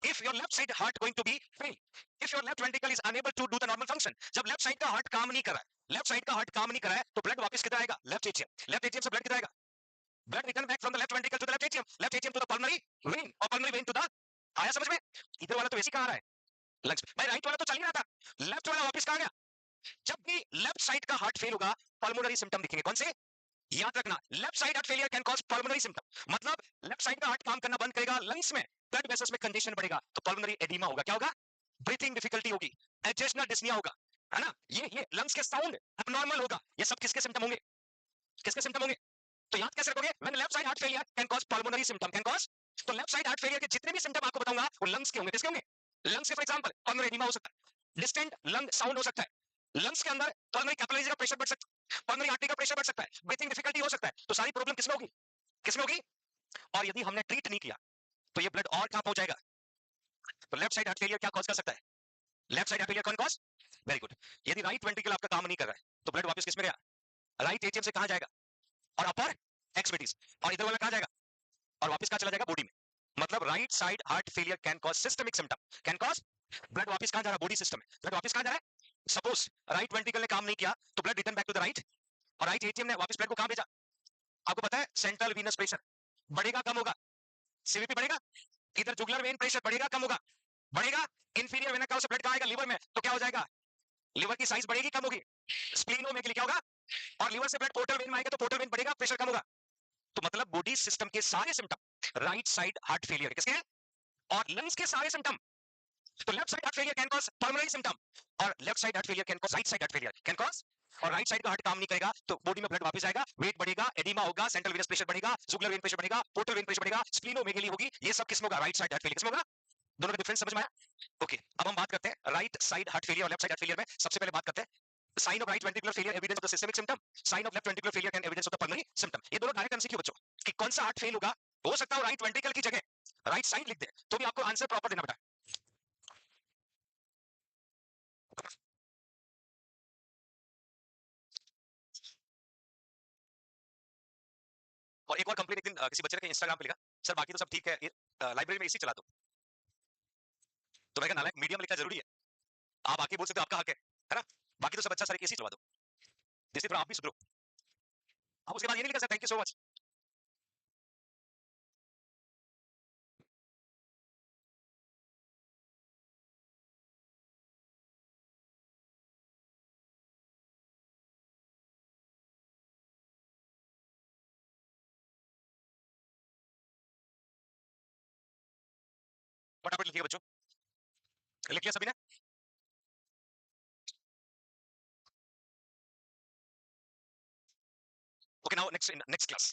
if your left side heart going to be fail, if your left ventricle is unable to do the normal function, जब लेफ्ट साइड का हार्ट काम नहीं कर रहा है, लेफ्ट साइड का हार्ट काम नहीं कर रहा है, तो ब्लड वापस किधर आएगा, लेफ्ट एट्रियम, लेफ्ट एट्रियम से ब्लड किधर आएगा, blood return back from the left ventricle to the left atrium to the pulmonary vein और pulmonary vein to the, आया समझ में? इधर वाला तो ऐसे ही कहा रहा है लंग्स, भाई राइट वाला तो चल ही रहा था, लेफ्ट वाला वापस कहां गया? जब भी लेफ्ट साइड का हार्ट फेल होगा पल्मोनरी सिम्टम दिखेंगे, कौन से? याद रखना, left side heart failure can cause pulmonary symptom, मतलब लेफ्ट साइड का हार्ट काम करना बंद करेगा, लंग्स में ब्लड वेसल्स में कंजेशन बढ़ेगा, तो पल्मोनरी एडिमा होगा, क्या होगा? ब्रीथिंग डिफिकल्टी होगी, एडजस्टनल डिस्निया होगा, है ना? ये लंग्स के साउंड अबनॉर्मल होगा, ये सब किसके सिम्टम होंगे? किसके सिम्टम होंगे? तो याद कैसे रखोगे? When left side heart failure can cause pulmonary symptom, can cause, तो लेफ्ट साइड हार्ट फेलियर के जितने भी सिम्टम आपको बताऊंगा वो लंग्स के होंगे, किसके होंगे? लंग्स के, फॉर एग्जांपल पल्मोनरी एडिमा हो सकता है, डिस्टेंट लंग साउंड हो सकता है, लंग्स के अंदर पल्मोनरी कैपिलरीज का प्रेशर बढ़ सकता है, पल्मोनरी आर्टरी का प्रेशर बढ़ सकता है, ब्रीथिंग डिफिकल्टी हो सकता है, तो सारी प्रॉब्लम किसमें होगी? किसमें होगी? और यदि हमने ट्रीट नहीं किया तो ये ब्लड और कहां पहुंच जाएगा? तो लेफ्ट साइड हार्ट फेलियर क्या कॉज कर सकता है? लेफ्ट साइड हार्ट फेलियर कौन कॉज? वेरी गुड, यदि राइट वेंट्रिकल आपका काम नहीं कर रहा है तो ब्लड वापस किसमें गया? राइट एट्रियम से कहां जाएगा? और अपर एक्सट्रीमिटीज, और इधर वाला कहां जाएगा? और वापस कहां चला जाएगा? बॉडी में। मतलब right side heart failure can cause systemic symptom, can cause, blood वापस कहां जा रहा है? बॉडी सिस्टम में, ब्लड वापस कहां जा रहा है? सपोज राइट वेंट्रिकल ने काम नहीं किया तो blood return back to the right, और राइट एटीएम ने वापस ब्लड को कहां भेजा? आपको पता है सेंट्रल वीनस प्रेशर बढ़ेगा कम होगा? सीवीपी बढ़ेगा, इधर जुगुलर वेन प्रेशर बढ़ेगा कम होगा? बढ़ेगा। इंफीरियर वेना कावा से ब्लड कहां आएगा? लिवर में, तो क्या हो जाएगा? लिवर की साइज बढ़ेगी कम होगी? स्प्लीनोमेगली क्या होगा? और लिवर से ब्लड पोर्टल वेन में आएगा तो पोर्टल वेन बढ़ेगा, प्रेशर कम होगा। तो मतलब बॉडी सिस्टम के सारे symptom right side heart failure किसके हैं? और लंग्स के सारे सिम्टम, तो left side heart failure can cause pulmonary symptom, और left side heart failure can cause right side heart failure can cause, और राइट साइड का हार्ट काम नहीं करेगा तो बॉडी में ब्लड वापस आएगा, वेट बढ़ेगा, एडिमा होगा, सेंट्रल वेनस प्रेशर बढ़ेगा, जुगुलर वेन प्रेशर बढ़ेगा, पोर्टल वेन प्रेशर बढ़ेगा, स्प्लीनोमेगली होगी, ये सब किसमें होगा? राइट साइड हार्ट फेलियर किसमें होगा? दोनों का डिफरेंस समझ में आया? ओके, अब हम बात करते हैं राइट साइड हार्ट फेलियर और लेफ्ट साइड हार्ट फेलियर में। सबसे पहले बात करते हैं sign of right ventricular failure evidence of the systemic symptom, sign of left ventricular failure can evidence of the pulmonary symptom. ये दोनों डायरेक्ट एमसीक्यू बच्चों, कि कौन सा हार्ट फेल होगा, हो सकता है राइट वेंट्रिकल की जगह राइट साइड लिख दे तो भी आपको आंसर प्रॉपर देना बेटा। और एक और कंप्लेंट एक दिन किसी बच्चे ने इंस्टाग्राम पे लिखा, सर बाकी तो सब ठीक है, लाइब्रेरी में एसी चला दो। तो मैं कहा नालायक, मीडियम लिखना जरूरी है? आप आके बोल सकते हो आपका हक है ना? बाकी तो सब अच्छा, सारे एसी चलवा दो, जिससे फिर आप भी सुधरो। आप उसके बाद ये नहीं लिखा sir thank you so much. फटाफट लिखिएगा बच्चों, लिख लिया सभी ने? Okay, now next class